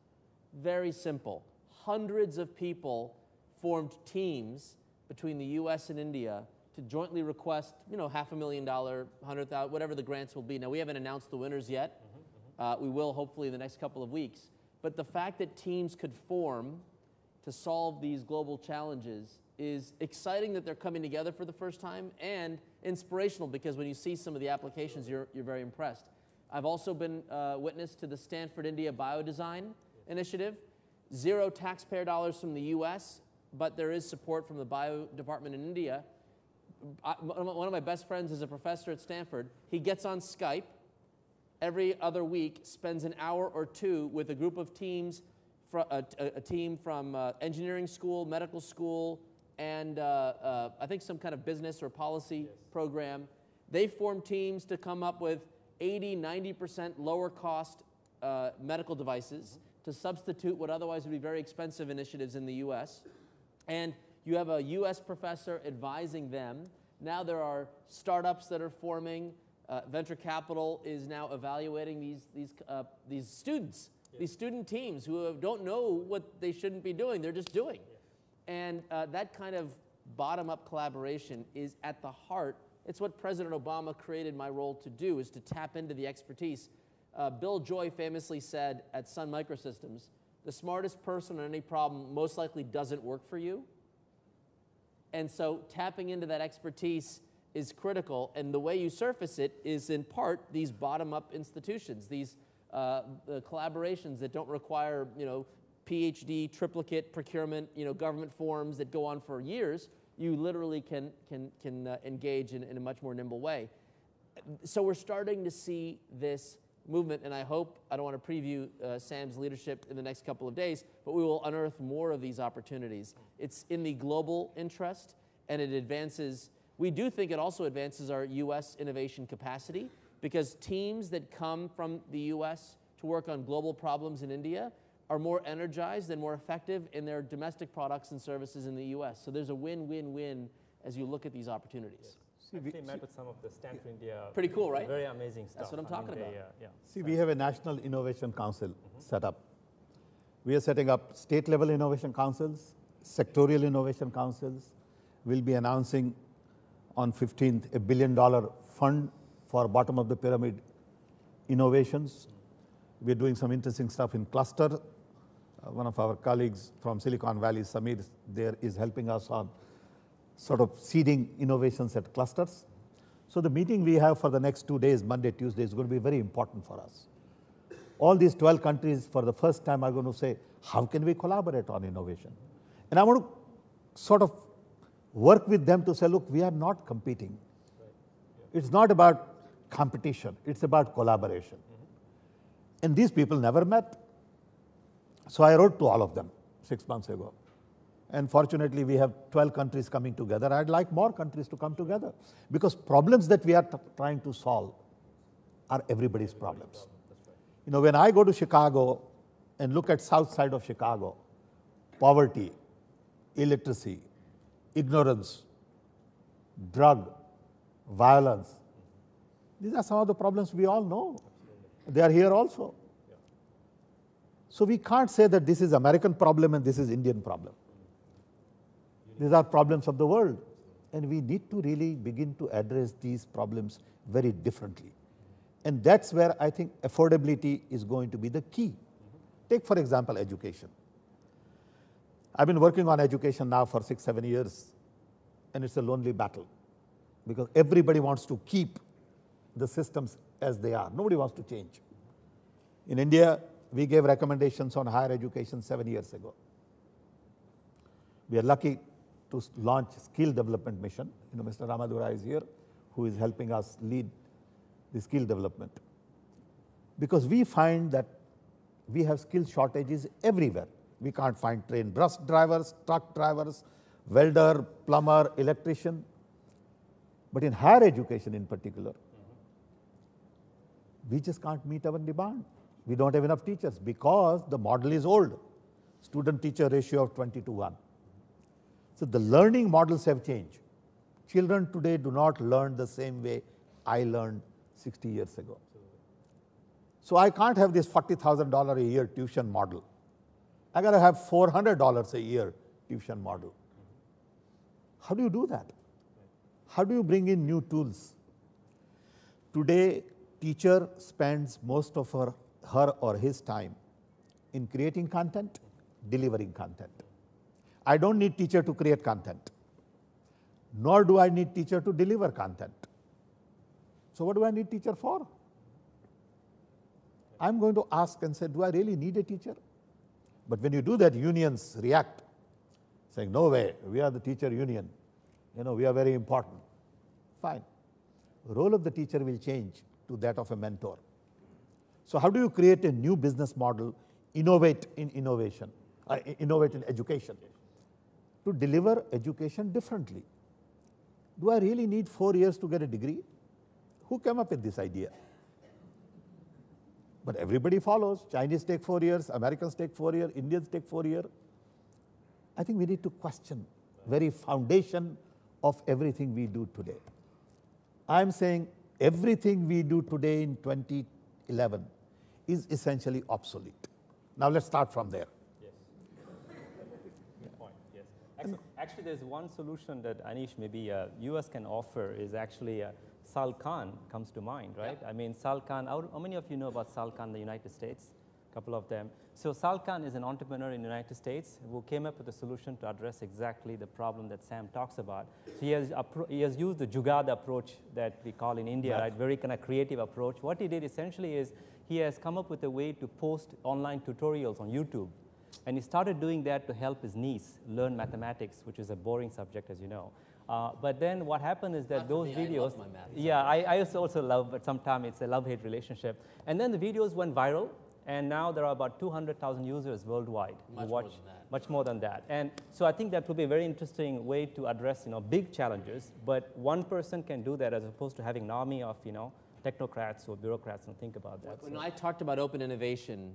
Very simple. Hundreds of people formed teams between the US and India to jointly request, $500,000, $100,000, whatever the grants will be. Now, we haven't announced the winners yet. We will hopefully in the next couple of weeks. But the fact that teams could form to solve these global challenges is exciting, that they're coming together for the first time, and inspirational, because when you see some of the applications, you're very impressed. I've also been witness to the Stanford India Biodesign Initiative. Zero taxpayer dollars from the US, but there is support from the bio department in India. One of my best friends is a professor at Stanford. He gets on Skype every other week, spends an hour or two with a group of teams, a team from engineering school, medical school, and I think some kind of business or policy program. They form teams to come up with 80, 90% lower cost medical devices to substitute what otherwise would be very expensive initiatives in the US. And you have a US professor advising them. Now there are startups that are forming. Venture capital is now evaluating these students, these student teams who don't know what they shouldn't be doing. They're just doing. And that kind of bottom-up collaboration is at the heart. It's what President Obama created my role to do, is to tap into the expertise. Bill Joy famously said at Sun Microsystems, the smartest person on any problem most likely doesn't work for you. And so tapping into that expertise is critical, and the way you surface it is in part these bottom-up institutions, these collaborations that don't require PhD, triplicate procurement, government forms that go on for years. You literally can engage in a much more nimble way. So we're starting to see this movement, and I hope, I don't want to preview Sam's leadership in the next couple of days, but we will unearth more of these opportunities. It's in the global interest, and it advances, we do think it also advances our US innovation capacity, because teams that come from the US to work on global problems in India are more energized and more effective in their domestic products and services in the US. So there's a win-win-win as you look at these opportunities. I actually met with some of the Stanford India. Pretty cool, right? Very amazing stuff. That's what I'm talking about. See, we have a National Innovation Council set up. We are setting up state-level innovation councils, sectorial innovation councils. We'll be announcing on 15th a $1 billion fund for bottom-of-the-pyramid innovations. We're doing some interesting stuff in cluster. One of our colleagues from Silicon Valley, Samir, there is helping us on sort of seeding innovations at clusters. So the meeting we have for the next 2 days, Monday, Tuesday, is going to be very important for us. All these 12 countries for the first time are going to say, how can we collaborate on innovation? And I want to sort of work with them to say, look, we are not competing. Right. Yeah. It's not about competition, it's about collaboration. And these people never met. So I wrote to all of them 6 months ago. And fortunately, we have 12 countries coming together. I'd like more countries to come together, because problems that we are trying to solve are everybody's problems. When I go to Chicago and look at south side of Chicago, poverty, illiteracy, ignorance, drug, violence, these are some of the problems we all know. They are here also. So we can't say that this is American problem and this is Indian problem. These are problems of the world, and we need to really begin to address these problems very differently. And that's where I think affordability is going to be the key. Take, for example, education. I've been working on education now for 6-7 years, and it's a lonely battle, because everybody wants to keep the systems as they are. Nobody wants to change. In India, we gave recommendations on higher education 7 years ago. We are lucky to launch skill development mission. Mr. Ramadura is here, who is helping us lead the skill development. Because we find that we have skill shortages everywhere. We can't find trained bus drivers, truck drivers, welder, plumber, electrician. But in higher education in particular, we just can't meet our demand. We don't have enough teachers because the model is old. Student-teacher ratio of 20:1. So the learning models have changed. Children today do not learn the same way I learned 60 years ago. So I can't have this $40,000 a year tuition model. I got to have $400 a year tuition model. How do you do that? How do you bring in new tools? Today, teacher spends most of her or his time in creating content, delivering content. I don't need teacher to create content, nor do I need teacher to deliver content. So what do I need teacher for? I'm going to ask and say, do I really need a teacher? But when you do that, unions react, saying, no way, we are the teacher union. We are very important. Fine. The role of the teacher will change to that of a mentor. So how do you create a new business model, innovate in innovation, innovate in education, to deliver education differently? Do I really need 4 years to get a degree? Who came up with this idea? But everybody follows. Chinese take 4 years, Americans take 4 years, Indians take 4 years. I think we need to question very foundation of everything we do today. I'm saying everything we do today in 2011 is essentially obsolete. Now let's start from there. Yes. Good point, yes. Actually, there's one solution that Anish, maybe US can offer is actually Sal Khan comes to mind, right? Yeah. I mean, Sal Khan, how many of you know about Sal Khan in the United States? A couple of them. So Sal Khan is an entrepreneur in the United States who came up with a solution to address exactly the problem that Sam talks about. So he has used the Jugaad approach that we call in India, right? Very kind of creative approach. What he did essentially is he has come up with a way to post online tutorials on YouTube. And he started doing that to help his niece learn mathematics, which is a boring subject, as you know. But then what happened is that those videos, I love my math. yeah, I also love, but sometimes it's a love-hate relationship. And then the videos went viral, and now there are about 200,000 users worldwide who watch. Much more than that. And so I think that would be a very interesting way to address, big challenges. But one person can do that as opposed to having an army of, technocrats or bureaucrats and think about that. When I talked about open innovation,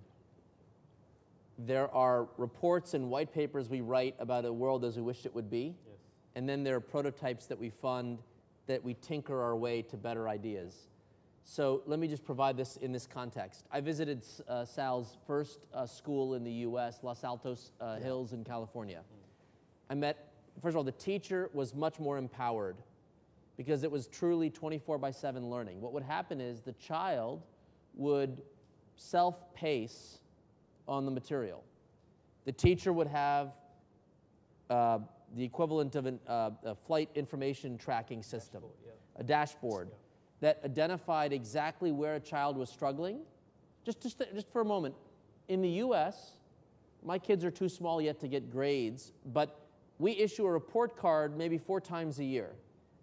there are reports and white papers we write about a world as we wished it would be. Yes. And then there are prototypes that we fund that we tinker our way to better ideas. So let me just provide this in this context. I visited Sal's first school in the US, Los Altos Hills in California. I met, first of all, the teacher was much more empowered because it was truly 24/7 learning. What would happen is the child would self-pace on the material. The teacher would have the equivalent of a flight information tracking system, a dashboard that identified exactly where a child was struggling. Just for a moment, in the US, my kids are too small yet to get grades, but we issue a report card maybe 4 times a year.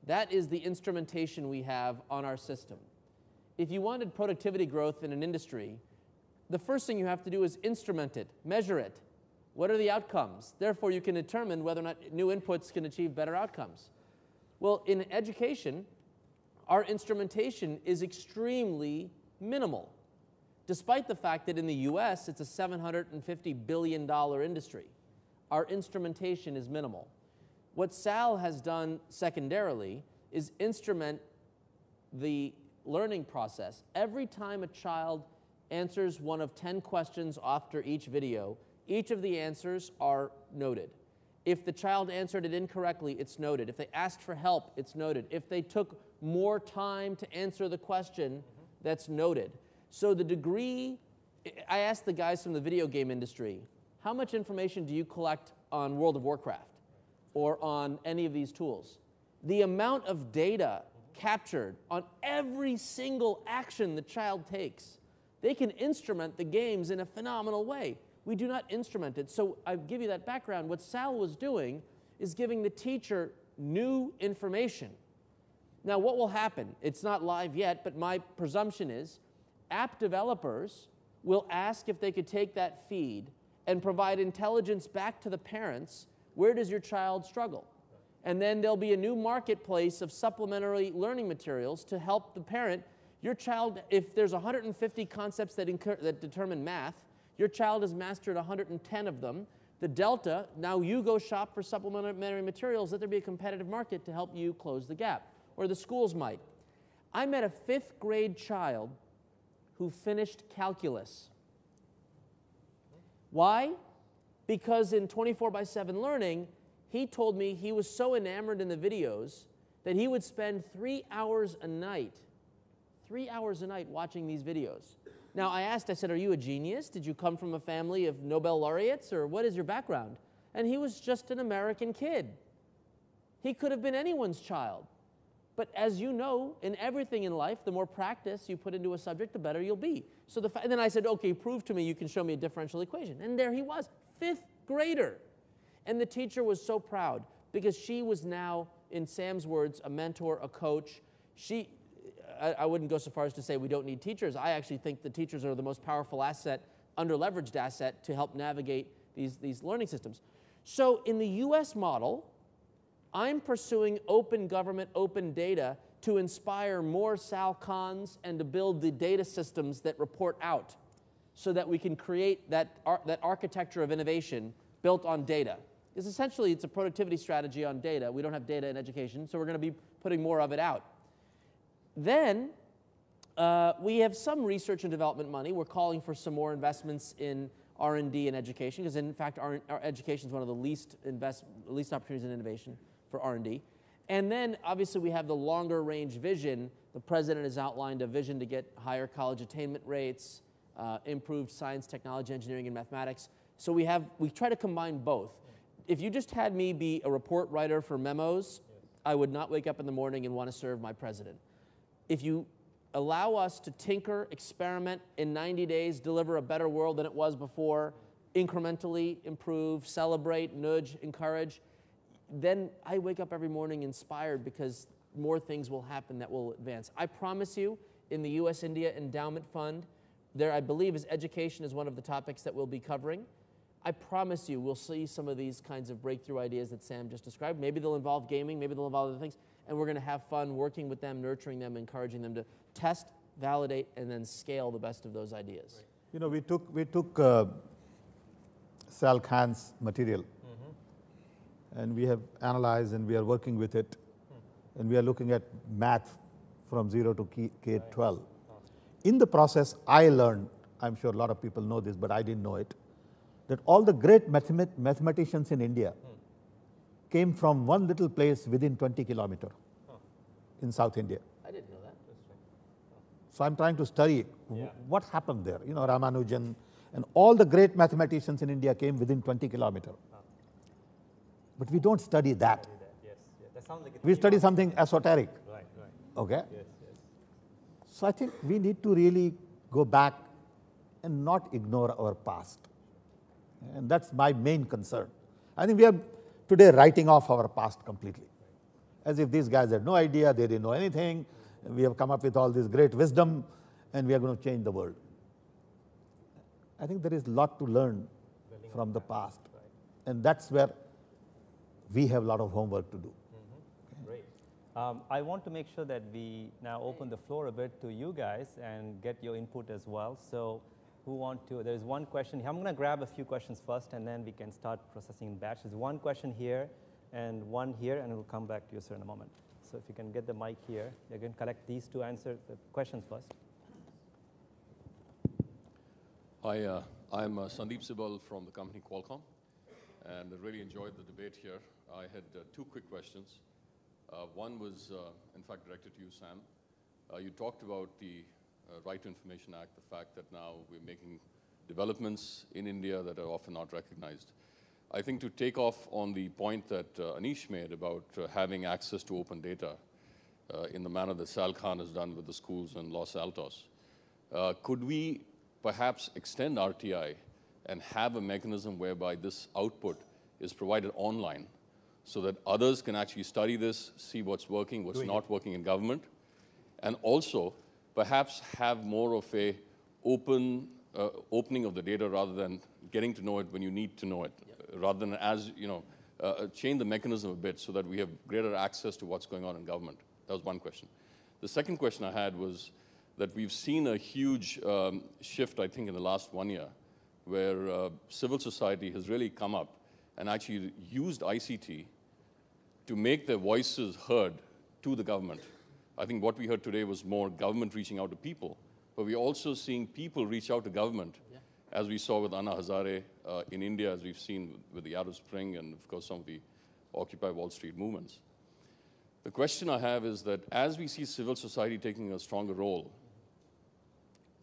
That is the instrumentation we have on our system. If you wanted productivity growth in an industry, the first thing you have to do is instrument it, measure it. What are the outcomes? Therefore, you can determine whether or not new inputs can achieve better outcomes. Well, in education, our instrumentation is extremely minimal, despite the fact that in the US, it's a $750 billion industry. Our instrumentation is minimal. What Sal has done secondarily is instrument the learning process. Every time a child answers one of 10 questions after each video, each of the answers are noted. If the child answered it incorrectly, it's noted. If they asked for help, it's noted. If they took more time to answer the question, that's noted. So the degree, I asked the guys from the video game industry, how much information do you collect on World of Warcraft or on any of these tools? The amount of data captured on every single action the child takes, they can instrument the games in a phenomenal way. We do not instrument it. So I give you that background. What Sal was doing is giving the teacher new information. Now, what will happen? It's not live yet, but my presumption is app developers will ask if they could take that feed and provide intelligence back to the parents. Where does your child struggle? And then there'll be a new marketplace of supplementary learning materials to help the parent. Your child, if there's 150 concepts that determine math, your child has mastered 110 of them. The delta, now you go shop for supplementary materials, let there be a competitive market to help you close the gap, or the schools might. I met a 5th grade child who finished calculus. Why? Because in 24/7 learning, he told me he was so enamored in the videos that he would spend 3 hours a night watching these videos. Now, I asked, I said, are you a genius? Did you come from a family of Nobel laureates, or what is your background? And he was just an American kid. He could have been anyone's child. But as you know, in everything in life, the more practice you put into a subject, the better you'll be. So and then I said, okay, prove to me you can show me a differential equation. And there he was, 5th grader. And the teacher was so proud because she was now, in Sam's words, a mentor, a coach. I wouldn't go so far as to say we don't need teachers. I actually think the teachers are the most powerful asset, under-leveraged asset, to help navigate these learning systems. So in the US model, I'm pursuing open government, open data to inspire more Sal Khans and to build the data systems that report out so that we can create that architecture of innovation built on data. Because essentially it's a productivity strategy on data. We don't have data in education, so we're going to be putting more of it out. Then we have some research and development money. We're calling for some more investments in R&D and education, because in fact our education is one of the least opportunities in innovation for R&D. And then obviously we have the longer range vision. The president has outlined a vision to get higher college attainment rates, improved science, technology, engineering, and mathematics. So we try to combine both. If you just had me be a report writer for memos, I would not wake up in the morning and want to serve my president. If you allow us to tinker, experiment, in 90 days, deliver a better world than it was before, incrementally improve, celebrate, nudge, encourage, then I wake up every morning inspired because more things will happen that will advance. I promise you, in the US-India Endowment Fund, there I believe education is one of the topics that we'll be covering. I promise you we'll see some of these kinds of breakthrough ideas that Sam just described. Maybe they'll involve gaming, maybe they'll involve other things, and we're going to have fun working with them, nurturing them, encouraging them to test, validate, and then scale the best of those ideas. You know, we took Sal Khan's material, and we have analyzed and we are working with it, and we are looking at math from 0 to K-12. In the process, I learned, I'm sure a lot of people know this, but I didn't know it, that all the great mathematicians in India came from one little place within 20 kilometers in South India. I didn't know that. So I'm trying to study what happened there. You know, Ramanujan and all the great mathematicians in India came within 20 kilometers. But we don't study that. Yes. That sounds like we study something esoteric. Right. Okay? Yes. So I think we need to really go back and not ignore our past. And that's my main concern. I think we are today writing off our past completely. As if these guys had no idea, they didn't know anything. We have come up with all this great wisdom, and we are going to change the world. I think there is a lot to learn from the past. And that's where we have a lot of homework to do. Great. I want to make sure that we now open the floor a bit to you guys and get your input as well. So who want to, there's one question here. I'm going to grab a few questions first, and then we can start processing in batch. There's one question here and one here, and we'll come back to you, sir, in a moment. So if you can get the mic here, you can collect these to answer the questions first. Hi, I'm Sandeep Sibal from the company Qualcomm, and I really enjoyed the debate here. I had two quick questions. One was, in fact, directed to you, Sam. You talked about the Right to Information Act, the fact that now we're making developments in India that are often not recognized. I think to take off on the point that Anish made about having access to open data in the manner that Sal Khan has done with the schools in Los Altos, could we perhaps extend RTI and have a mechanism whereby this output is provided online so that others can actually study this, see what's working, what's not working in government, and also perhaps have more of a open opening of the data rather than getting to know it when you need to know it, rather than as, change the mechanism a bit so that we have greater access to what's going on in government. That was one question. The second question I had was that we've seen a huge shift, I think, in the last 1 year, where civil society has really come up and actually used ICT to make their voices heard to the government. I think what we heard today was more government reaching out to people, but we're also seeing people reach out to government, as we saw with Anna Hazare in India, as we've seen with the Arab Spring, and of course some of the Occupy Wall Street movements. The question I have is that as we see civil society taking a stronger role,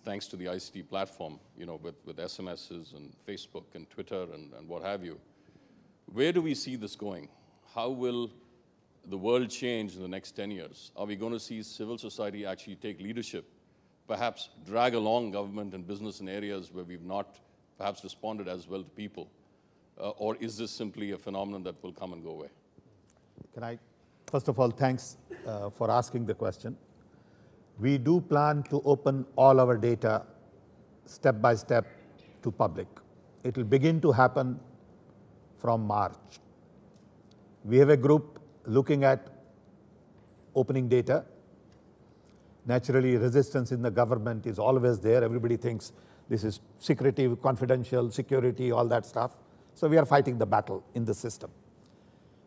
thanks to the ICT platform, with SMSs and Facebook and Twitter and what have you, where do we see this going? How will the world change in the next 10 years? Are we going to see civil society actually take leadership, perhaps drag along government and business in areas where we've not perhaps responded as well to people? Or is this simply a phenomenon that will come and go away? Can I, first of all, thanks for asking the question. We do plan to open all our data step by step to public. It will begin to happen from March. We have a group looking at opening data. Naturally, resistance in the government is always there. Everybody thinks this is secretive, confidential, security, all that stuff. So we are fighting the battle in the system.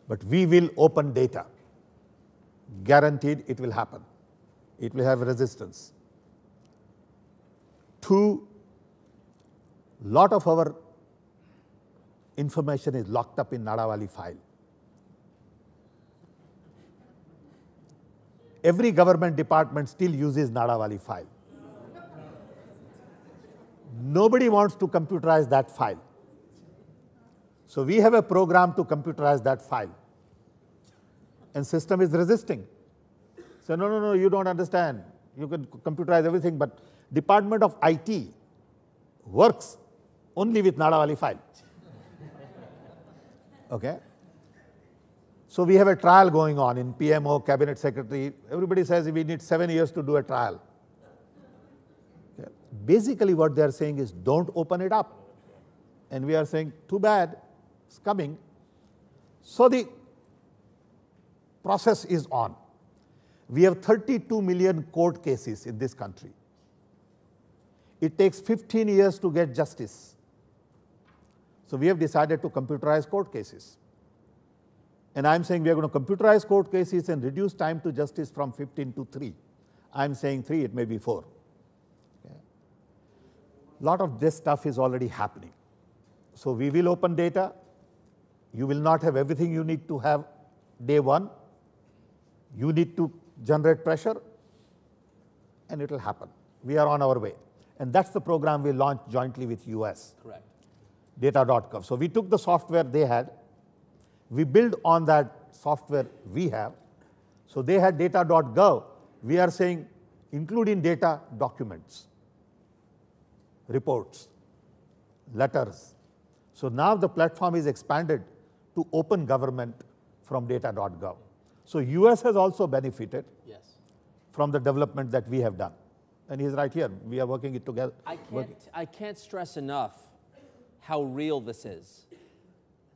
But we will open data. Guaranteed it will happen. It will have resistance. Two, lot of our information is locked up in Nadawali file. Every government department still uses Nadawali file. Nobody wants to computerize that file. So we have a program to computerize that file. And system is resisting. So no, you don't understand. You can computerize everything, but Department of IT works only with Nadawali file. Okay? So we have a trial going on in PMO, Cabinet Secretary. Everybody says we need 7 years to do a trial. Okay. Basically what they are saying is don't open it up. And we are saying too bad, it's coming. So the process is on. We have 32 million court cases in this country. It takes 15 years to get justice. So we have decided to computerize court cases. And I'm saying we are going to computerize court cases and reduce time to justice from 15 to 3. I'm saying 3, it may be 4. Okay. Lot of this stuff is already happening. So we will open data. You will not have everything you need to have day one. You need to generate pressure, and it will happen. We are on our way. And that's the program we launched jointly with US. Correct. Data.gov. So we took the software they had. We build on that software we have. So they had data.gov. We are saying including data, documents, reports, letters. So now the platform is expanded to open government from data.gov. So US has also benefited from the development that we have done. And he's right here. We are working it together. I can't stress enough how real this is.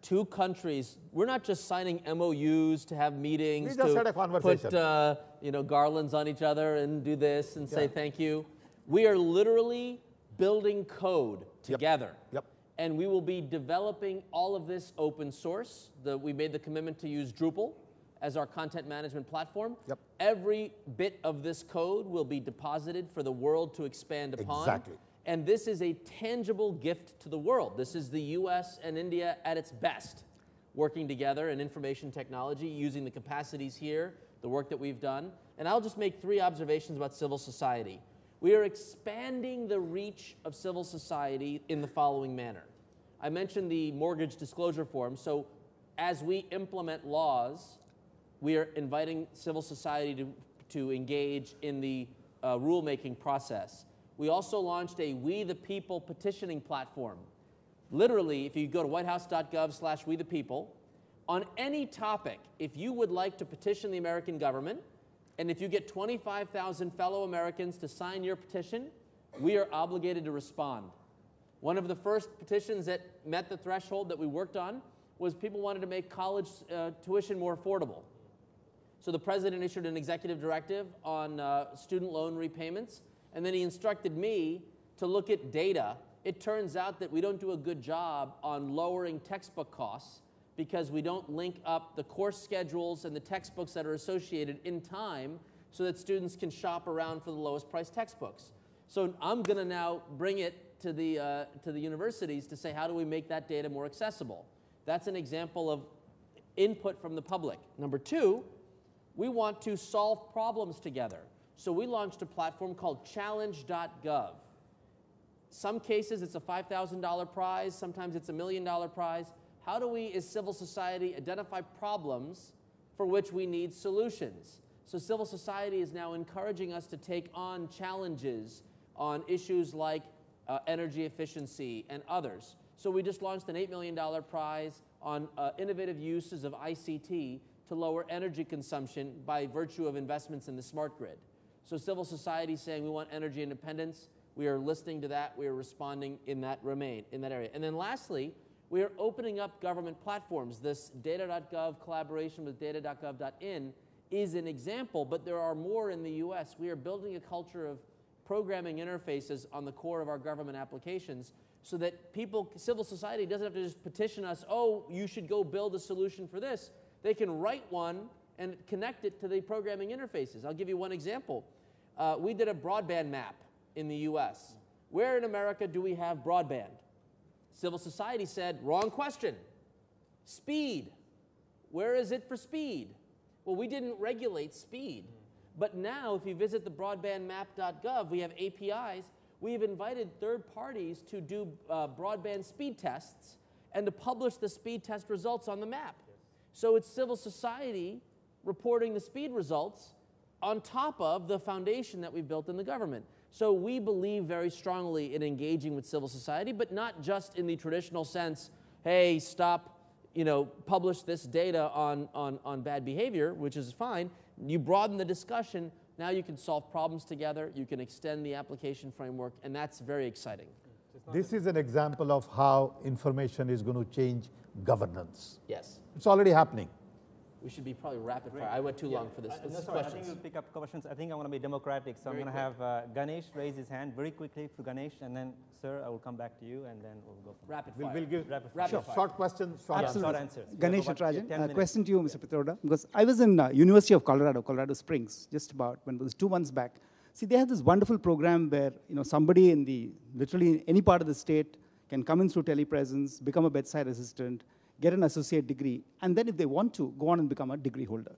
Two countries, we're not just signing MOUs to have meetings, we just had a conversation. Put garlands on each other and do this and say thank you. We are literally building code together. Yep. And we will be developing all of this open source. We made the commitment to use Drupal as our content management platform. Yep. Every bit of this code will be deposited for the world to expand upon. Exactly. And this is a tangible gift to the world. This is the US and India at its best, working together in information technology, using the capacities here, the work that we've done. And I'll just make 3 observations about civil society. We are expanding the reach of civil society in the following manner. I mentioned the mortgage disclosure form. So as we implement laws, we are inviting civil society to engage in the rulemaking process. We also launched a We the People petitioning platform. Literally, if you go to whitehouse.gov/We the People, on any topic, if you would like to petition the American government, and if you get 25,000 fellow Americans to sign your petition, we are obligated to respond. One of the first petitions that met the threshold that we worked on was people wanted to make college tuition more affordable. So the president issued an executive directive on student loan repayments, and then he instructed me to look at data. It turns out that we don't do a good job on lowering textbook costs because we don't link up the course schedules and the textbooks that are associated in time so that students can shop around for the lowest priced textbooks. So I'm going to now bring it to the universities to say, how do we make that data more accessible? That's an example of input from the public. Number two, we want to solve problems together. So we launched a platform called challenge.gov. Some cases it's a $5,000 prize, sometimes it's a $1 million prize. How do we, as civil society, identify problems for which we need solutions? So civil society is now encouraging us to take on challenges on issues like energy efficiency and others. So we just launched an $8 million prize on innovative uses of ICT to lower energy consumption by virtue of investments in the smart grid. So civil society is saying we want energy independence. We are listening to that. We are responding in that area. And then lastly, we are opening up government platforms. This data.gov collaboration with data.gov.in is an example, but there are more in the US. We are building a culture of programming interfaces on the core of our government applications so that people, civil society doesn't have to just petition us, oh, you should go build a solution for this. They can write one and connect it to the programming interfaces. I'll give you one example. We did a broadband map in the US. Where in America do we have broadband? Civil society said, wrong question. Speed. Where is it for speed? Well, we didn't regulate speed. But now, if you visit the broadbandmap.gov, we have APIs. We've invited third parties to do broadband speed tests and to publish the speed test results on the map. So it's civil society reporting the speed results on top of the foundation that we've built in the government. So we believe very strongly in engaging with civil society, but not just in the traditional sense, hey, stop, publish this data on bad behavior, which is fine. You broaden the discussion. Now you can solve problems together. You can extend the application framework, and that's very exciting. This is an example of how information is going to change governance. Yes. It's already happening. We should be probably rapid fire. I went too long for this. No, sorry, I think we'll pick up questions. I think I want to be democratic, so I'm going to have Ganesh raise his hand very quickly to Ganesh, and then, sir, I will come back to you, and then we'll go from rapid fire. We'll give rapid fire. short questions, short answers. Ganesh Natarajan, question to you, Mr. Pitroda, because I was in University of Colorado Springs, just about when it was 2 months back. See, they have this wonderful program where somebody in literally any part of the state can come in through telepresence, become a bedside assistant, get an associate degree, and then if they want to, go on and become a degree holder.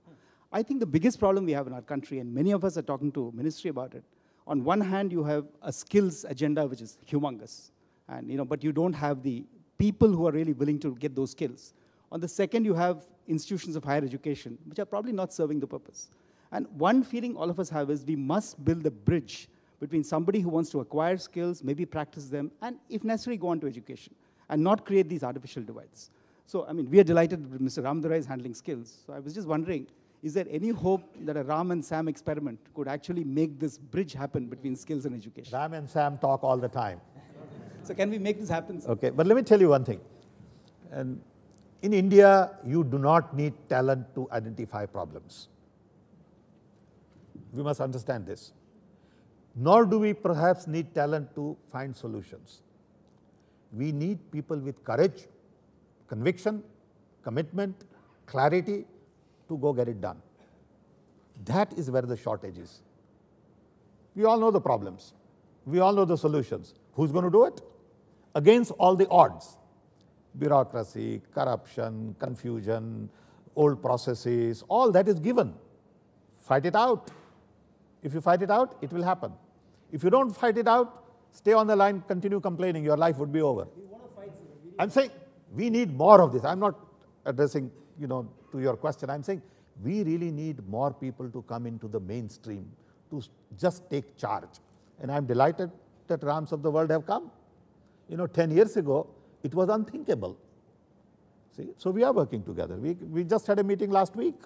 I think the biggest problem we have in our country, and many of us are talking to ministry about it, on one hand you have a skills agenda which is humongous, and but you don't have the people who are really willing to get those skills. On the second, you have institutions of higher education which are probably not serving the purpose. And one feeling all of us have is we must build a bridge between somebody who wants to acquire skills, maybe practice them, and if necessary go on to education, and not create these artificial divides. So, we are delighted that Mr. Ramdurai is handling skills. So I was just wondering, is there any hope that a Ram and Sam experiment could actually make this bridge happen between skills and education? Ram and Sam talk all the time. So can we make this happen? Okay, but let me tell you one thing. And in India, you do not need talent to identify problems. We must understand this. Nor do we perhaps need talent to find solutions. We need people with courage, conviction, commitment, clarity to go get it done. That is where the shortage is. We all know the problems. We all know the solutions. Who's going to do it? Against all the odds. Bureaucracy, corruption, confusion, old processes, all that is given. Fight it out. If you fight it out, it will happen. If you don't fight it out, stay on the line, continue complaining, your life would be over. I'm saying we need more of this. I'm not addressing, to your question. I'm saying we really need more people to come into the mainstream to just take charge. And I'm delighted that Rams of the world have come. 10 years ago, it was unthinkable. See, so we are working together. We just had a meeting last week.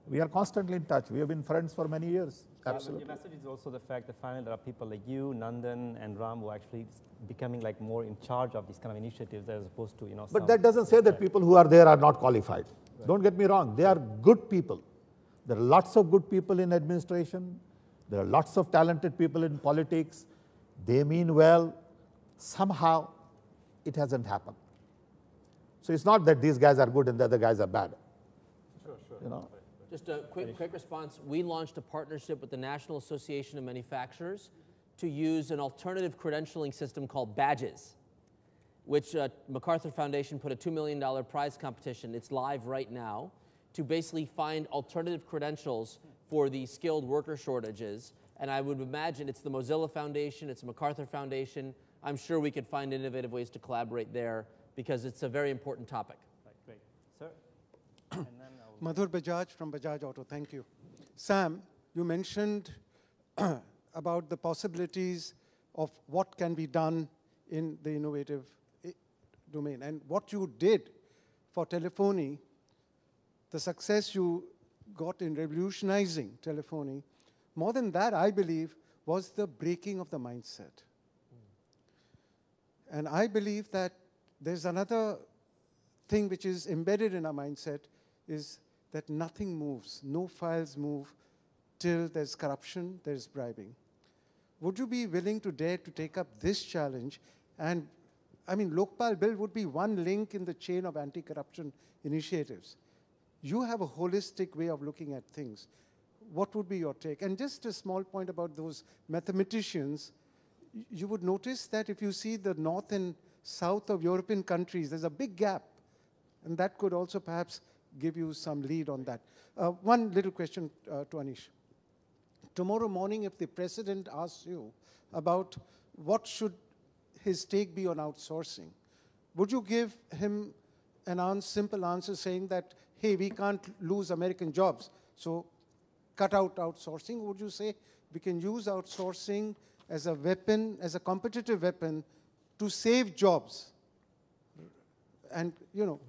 We are constantly in touch. We have been friends for many years. Absolutely. The message is also the fact that finally there are people like you, Nandan, and Ram who are actually becoming like more in charge of these kind of initiatives as opposed to, But that doesn't say that people who are there are not qualified. Right. Don't get me wrong. They are good people. There are lots of good people in administration. There are lots of talented people in politics. They mean well. Somehow, it hasn't happened. So it's not that these guys are good and the other guys are bad. Sure. Just a quick response. We launched a partnership with the National Association of Manufacturers to use an alternative credentialing system called Badges, which MacArthur Foundation put a $2 million prize competition. It's live right now to basically find alternative credentials for the skilled worker shortages. And I would imagine it's the Mozilla Foundation, it's MacArthur Foundation. I'm sure we could find innovative ways to collaborate there because it's a very important topic. Right, great. Sir? And then Madhur Bajaj from Bajaj Auto, thank you. Sam, you mentioned about the possibilities of what can be done in the innovative domain. And what you did for telephony, the success you got in revolutionizing telephony, more than that, I believe, was the breaking of the mindset. And I believe that there's another thing which is embedded in our mindset is that nothing moves, no files move till there's corruption, there's bribing. Would you be willing to dare to take up this challenge? And I mean, Lokpal Bill would be one link in the chain of anti-corruption initiatives. You have a holistic way of looking at things. What would be your take? And just a small point about those mathematicians, you would notice that if you see the north and south of European countries, there's a big gap. And that could also perhaps give you some lead on that. One little question to Anish. Tomorrow morning, if the president asks you about what should his take be on outsourcing, would you give him an simple answer saying that, hey, we can't lose American jobs, so cut out outsourcing? Would you say we can use outsourcing as a weapon, as a competitive weapon to save jobs and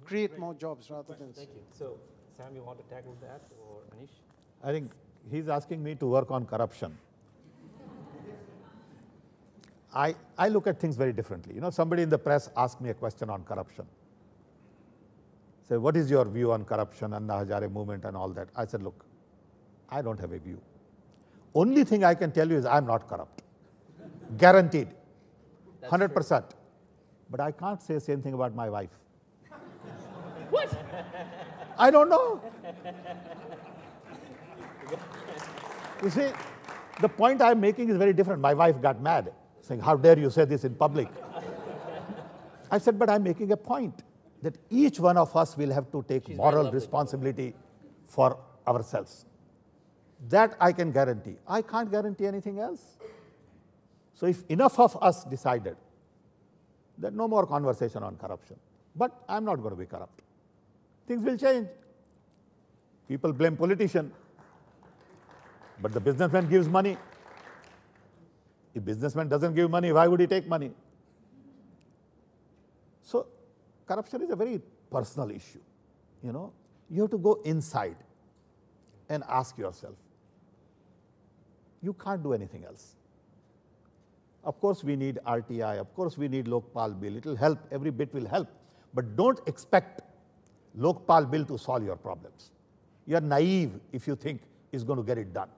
create more jobs rather than... Thank you. So, Sam, you want to tackle that, or Anish? I think he's asking me to work on corruption. I look at things very differently. Somebody in the press asked me a question on corruption. Say, what is your view on corruption, Anna Hazare movement and all that? I said, look, I don't have a view. Only thing I can tell you is I'm not corrupt. Guaranteed. 100%. But I can't say the same thing about my wife. What? I don't know. You see, the point I'm making is very different. My wife got mad, saying, how dare you say this in public? I said, but I'm making a point that each one of us will have to take moral responsibility for ourselves. That I can guarantee. I can't guarantee anything else. So if enough of us decided that no more conversation on corruption, but I'm not going to be corrupt, things will change. People blame politician, but the businessman gives money. If businessman doesn't give money, why would he take money? So corruption is a very personal issue. You have to go inside and ask yourself. You can't do anything else. Of course, we need RTI. Of course, we need Lokpal Bill. It will help. Every bit will help. But don't expect Lokpal Bill to solve your problems. You are naive if you think it's going to get it done.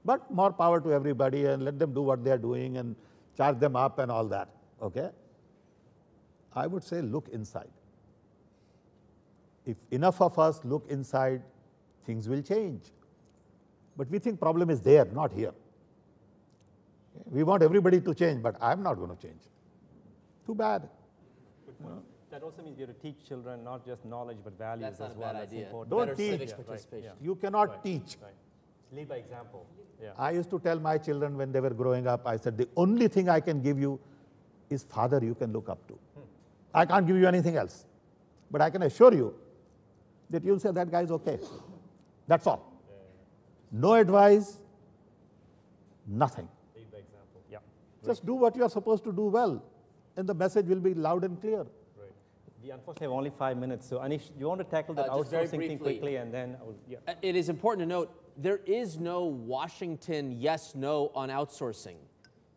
But more power to everybody and let them do what they are doing and charge them up and all that. Okay? I would say look inside. If enough of us look inside, things will change. But we think problem is there, not here. We want everybody to change, but I'm not going to change. Too bad. That also means you have to teach children not just knowledge, but values That's not as a well. bad That's idea. important. Don't Better teach. civics Right, participation. You cannot teach. Right. Lead by example. Yeah. I used to tell my children when they were growing up, I said, the only thing I can give you is father you can look up to. I can't give you anything else. But I can assure you that you'll say that guy is okay. That's all. No advice, nothing. Lead by example. Yeah. Just do what you are supposed to do well, and the message will be loud and clear. Right. We unfortunately have only 5 minutes. So Anish, do you want to tackle that Just very outsourcing thing briefly. quickly, and then I will, yeah. It is important to note, there is no Washington yes, no on outsourcing.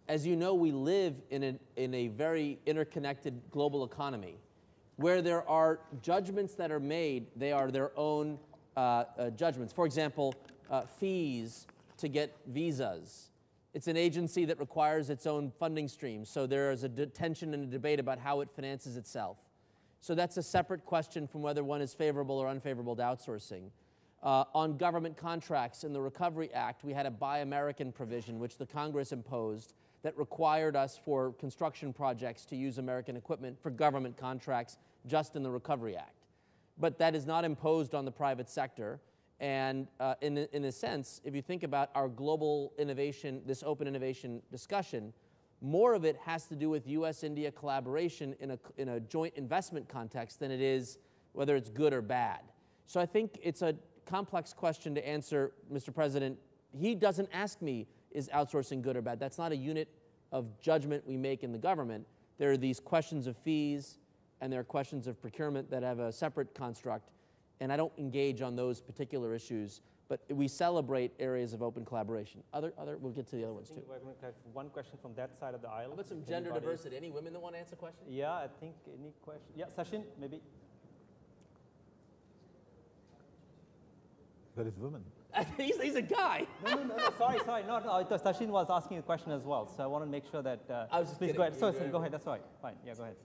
As you know, we live in a very interconnected global economy where there are judgments that are made, they are their own judgments. For example, fees to get visas. It's an agency that requires its own funding stream, so there is a tension and a debate about how it finances itself. So that's a separate question from whether one is favorable or unfavorable to outsourcing. On government contracts in the Recovery Act, we had a Buy American provision, which the Congress imposed, that required us for construction projects to use American equipment for government contracts just in the Recovery Act. But that is not imposed on the private sector. And in a sense, if you think about our global innovation, this open innovation discussion, more of it has to do with US-India collaboration in a joint investment context than it is whether it's good or bad. So I think it's a complex question to answer, Mr. President. He doesn't ask me, is outsourcing good or bad? That's not a unit of judgment we make in the government. There are these questions of fees, and there are questions of procurement that have a separate construct, and I don't engage on those particular issues, but we celebrate areas of open collaboration. We'll get to the other ones too. We're going to have one question from that side of the aisle. How about some gender diversity? Any women that want to answer questions? Yeah, I think any question? Yeah, Sachin, maybe. There is women. he's a guy. No, sorry. No, Sachin was asking a question as well, so I want to make sure that. I was just please kidding. go ahead. Sorry, go ahead. That's all right. Fine. Yeah, go ahead.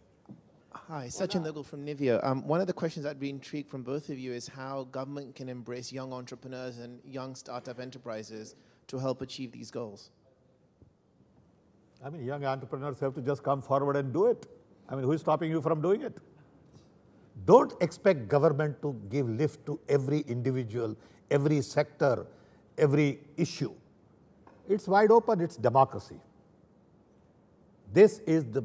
Hi, Sachin Legal from Nivea. One of the questions I'd be intrigued from both of you is how government can embrace young entrepreneurs and young startup enterprises to help achieve these goals. I mean, young entrepreneurs have to just come forward and do it. I mean, who is stopping you from doing it? Don't expect government to give lift to every individual, every sector, every issue. It's wide open, it's democracy. This is the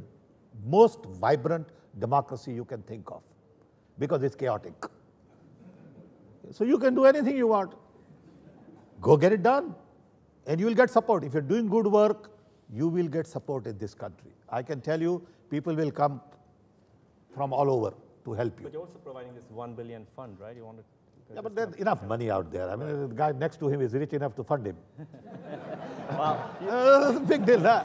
most vibrant democracy you can think of because it's chaotic. So you can do anything you want. Go get it done and you will get support. If you're doing good work, you will get support in this country. I can tell you, people will come from all over to help you. But you're also providing this 1 billion fund, right? You want to. Yeah, but there's enough money out there. I mean, the guy next to him is rich enough to fund him. Wow. Big deal, huh?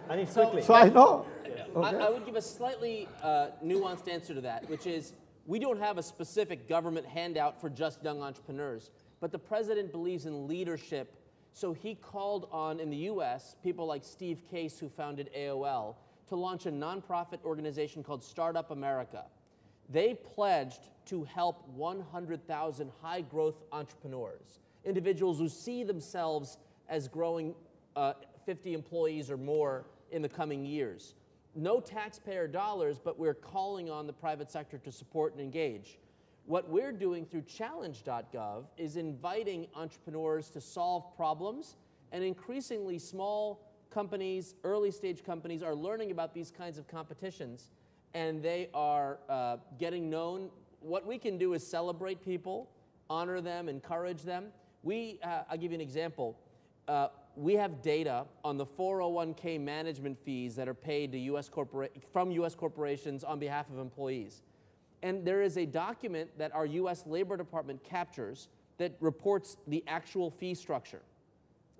Anish, quickly. So I know. Okay. I would give a slightly nuanced answer to that, which is we don't have a specific government handout for just young entrepreneurs, but the president believes in leadership. So he called on, in the US, people like Steve Case, who founded AOL, to launch a nonprofit organization called Startup America. They pledged to help 100,000 high-growth entrepreneurs, individuals who see themselves as growing 50 employees or more in the coming years. No taxpayer dollars, but we're calling on the private sector to support and engage. What we're doing through challenge.gov is inviting entrepreneurs to solve problems, and increasingly small companies, early stage companies are learning about these kinds of competitions, and they are getting known. What we can do is celebrate people, honor them, encourage them. I'll give you an example. We have data on the 401k management fees that are paid to from US corporations on behalf of employees. And there is a document that our US Labor Department captures that reports the actual fee structure.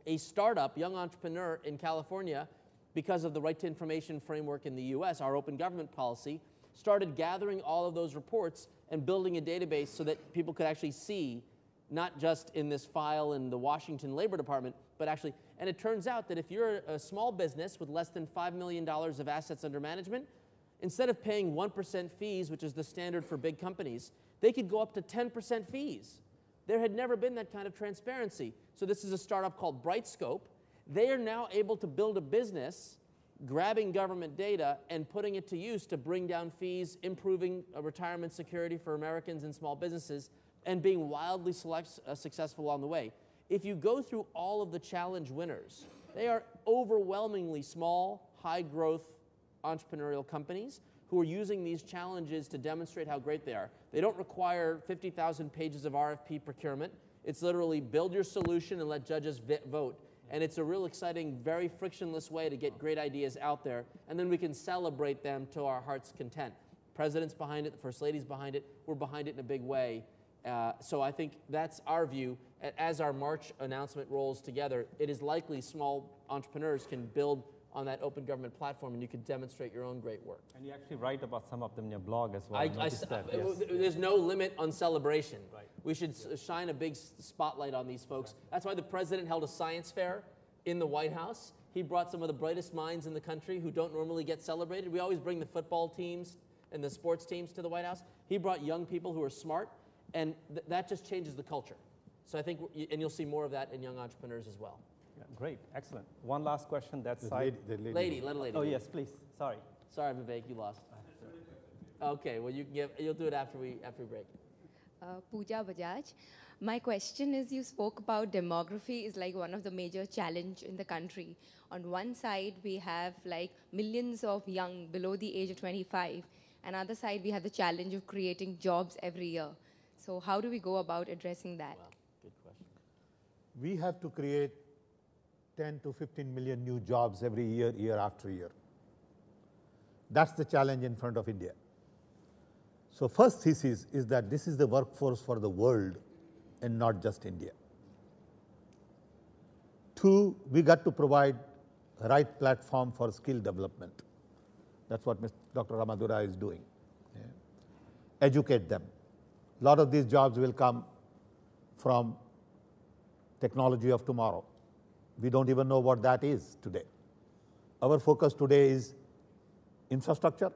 A startup, young entrepreneur in California, because of the Right to Information framework in the US, our open government policy, started gathering all of those reports and building a database so that people could actually see, not just in this file in the Washington Labor Department, but actually, and it turns out that if you're a small business with less than $5 million of assets under management, instead of paying 1% fees, which is the standard for big companies, they could go up to 10% fees. There had never been that kind of transparency. So this is a startup called Brightscope. They are now able to build a business, grabbing government data and putting it to use to bring down fees, improving retirement security for Americans and small businesses, and being wildly successful on the way. If you go through all of the challenge winners, they are overwhelmingly small, high-growth entrepreneurial companies who are using these challenges to demonstrate how great they are. They don't require 50,000 pages of RFP procurement. It's literally build your solution and let judges vote. And it's a real exciting, very frictionless way to get great ideas out there, and then we can celebrate them to our heart's content. President's behind it, the First Lady's behind it, we're behind it in a big way. So I think that's our view. As our March announcement rolls together, it is likely small entrepreneurs can build on that open government platform, and you can demonstrate your own great work. And you actually write about some of them in your blog as well. I noticed that, yes. There's no limit on celebration. Right. We should shine a big spotlight on these folks. That's why the president held a science fair in the White House. He brought some of the brightest minds in the country who don't normally get celebrated. We always bring the football teams and the sports teams to the White House. He brought young people who are smart, and that just changes the culture. So I think, and you'll see more of that in young entrepreneurs as well. Yeah, great, excellent. One last question, that side. Lady, let a lady. Oh, yes, please, sorry. Sorry, Vivek, you lost. Okay, well, you'll do it after we break. Pooja Bajaj. My question is, you spoke about demography is like one of the major challenge in the country. On one side, we have like millions of young below the age of 25. And other side, we have the challenge of creating jobs every year. So how do we go about addressing that? Wow, good question. We have to create 10 to 15 million new jobs every year, year after year. That's the challenge in front of India. So first thesis is that this is the workforce for the world and not just India. Two, we got to provide the right platform for skill development. That's what Dr. Ramadura is doing. Yeah. Educate them. A lot of these jobs will come from technology of tomorrow. We don't even know what that is today. Our focus today is infrastructure,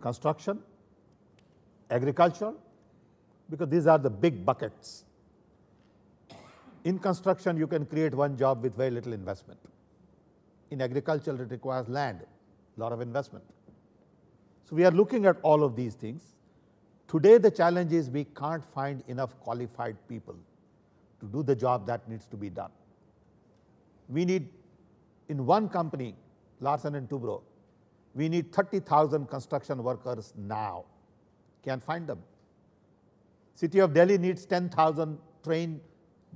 construction, agriculture, because these are the big buckets. In construction, you can create one job with very little investment. In agriculture, it requires land, a lot of investment. So we are looking at all of these things. Today, the challenge is we can't find enough qualified people to do the job that needs to be done. We need, in one company, Larsen & Toubro, we need 30,000 construction workers now. Can't find them. City of Delhi needs 10,000 trained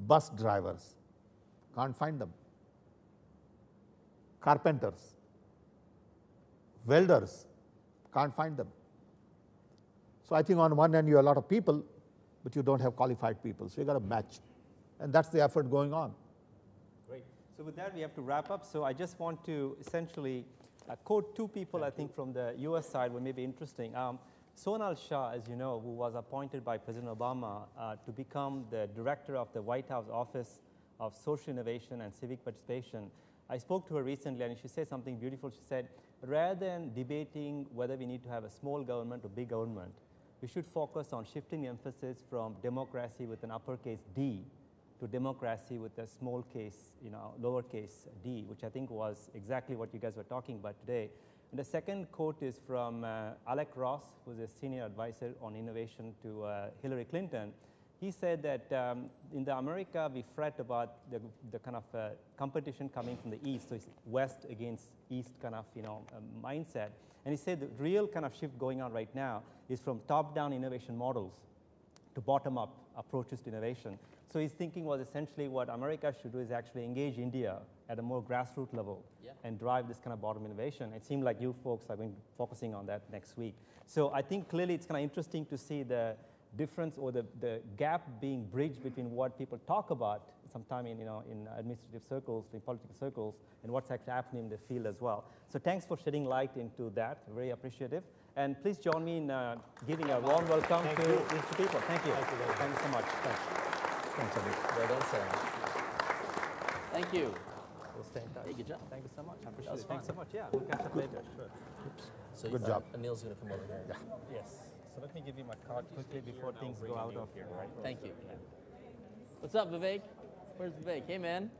bus drivers. Can't find them. Carpenters, welders, can't find them. So I think on one hand you have a lot of people, but you don't have qualified people. So you got to match. And that's the effort going on. Great. So with that, we have to wrap up. So I just want to essentially quote two people, I think, from the US side who may be interesting. Sonal Shah, as you know, who was appointed by President Obama to become the director of the White House Office of Social Innovation and Civic Participation. I spoke to her recently, and she said something beautiful. She said, rather than debating whether we need to have a small government or big government, we should focus on shifting the emphasis from democracy with an uppercase D to democracy with a small case, lowercase d, which I think was exactly what you guys were talking about today. And the second quote is from Alec Ross, who's a senior advisor on innovation to Hillary Clinton. He said that in the America, we fret about the kind of competition coming from the East, so it's West against East kind of mindset. And he said the real kind of shift going on right now is from top-down innovation models to bottom-up approaches to innovation. So his thinking was essentially what America should do is actually engage India at a more grassroots level and drive this kind of bottom innovation. It seemed like you folks are going to be focusing on that next week. So I think clearly it's kind of interesting to see the difference or the gap being bridged between what people talk about sometime in administrative circles, in political circles, and what's actually happening in the field as well. So thanks for shedding light into that. Very appreciative. And please join me in giving a warm welcome to these two people. Thank you. Thank you so much. Thanks. Thanks, Anish. Well done, Sam. Thank you. We'll stay in touch. Hey, good job. Thank you so much. I appreciate it. Thanks so much. Yeah, we'll catch up later. Sure. So Good job. Anil's going to come over here. Yeah. Yes. So let me give you my card quickly before things go out of here. Right? Thank you. What's up, Vivek? Where's Vivek? Hey, man.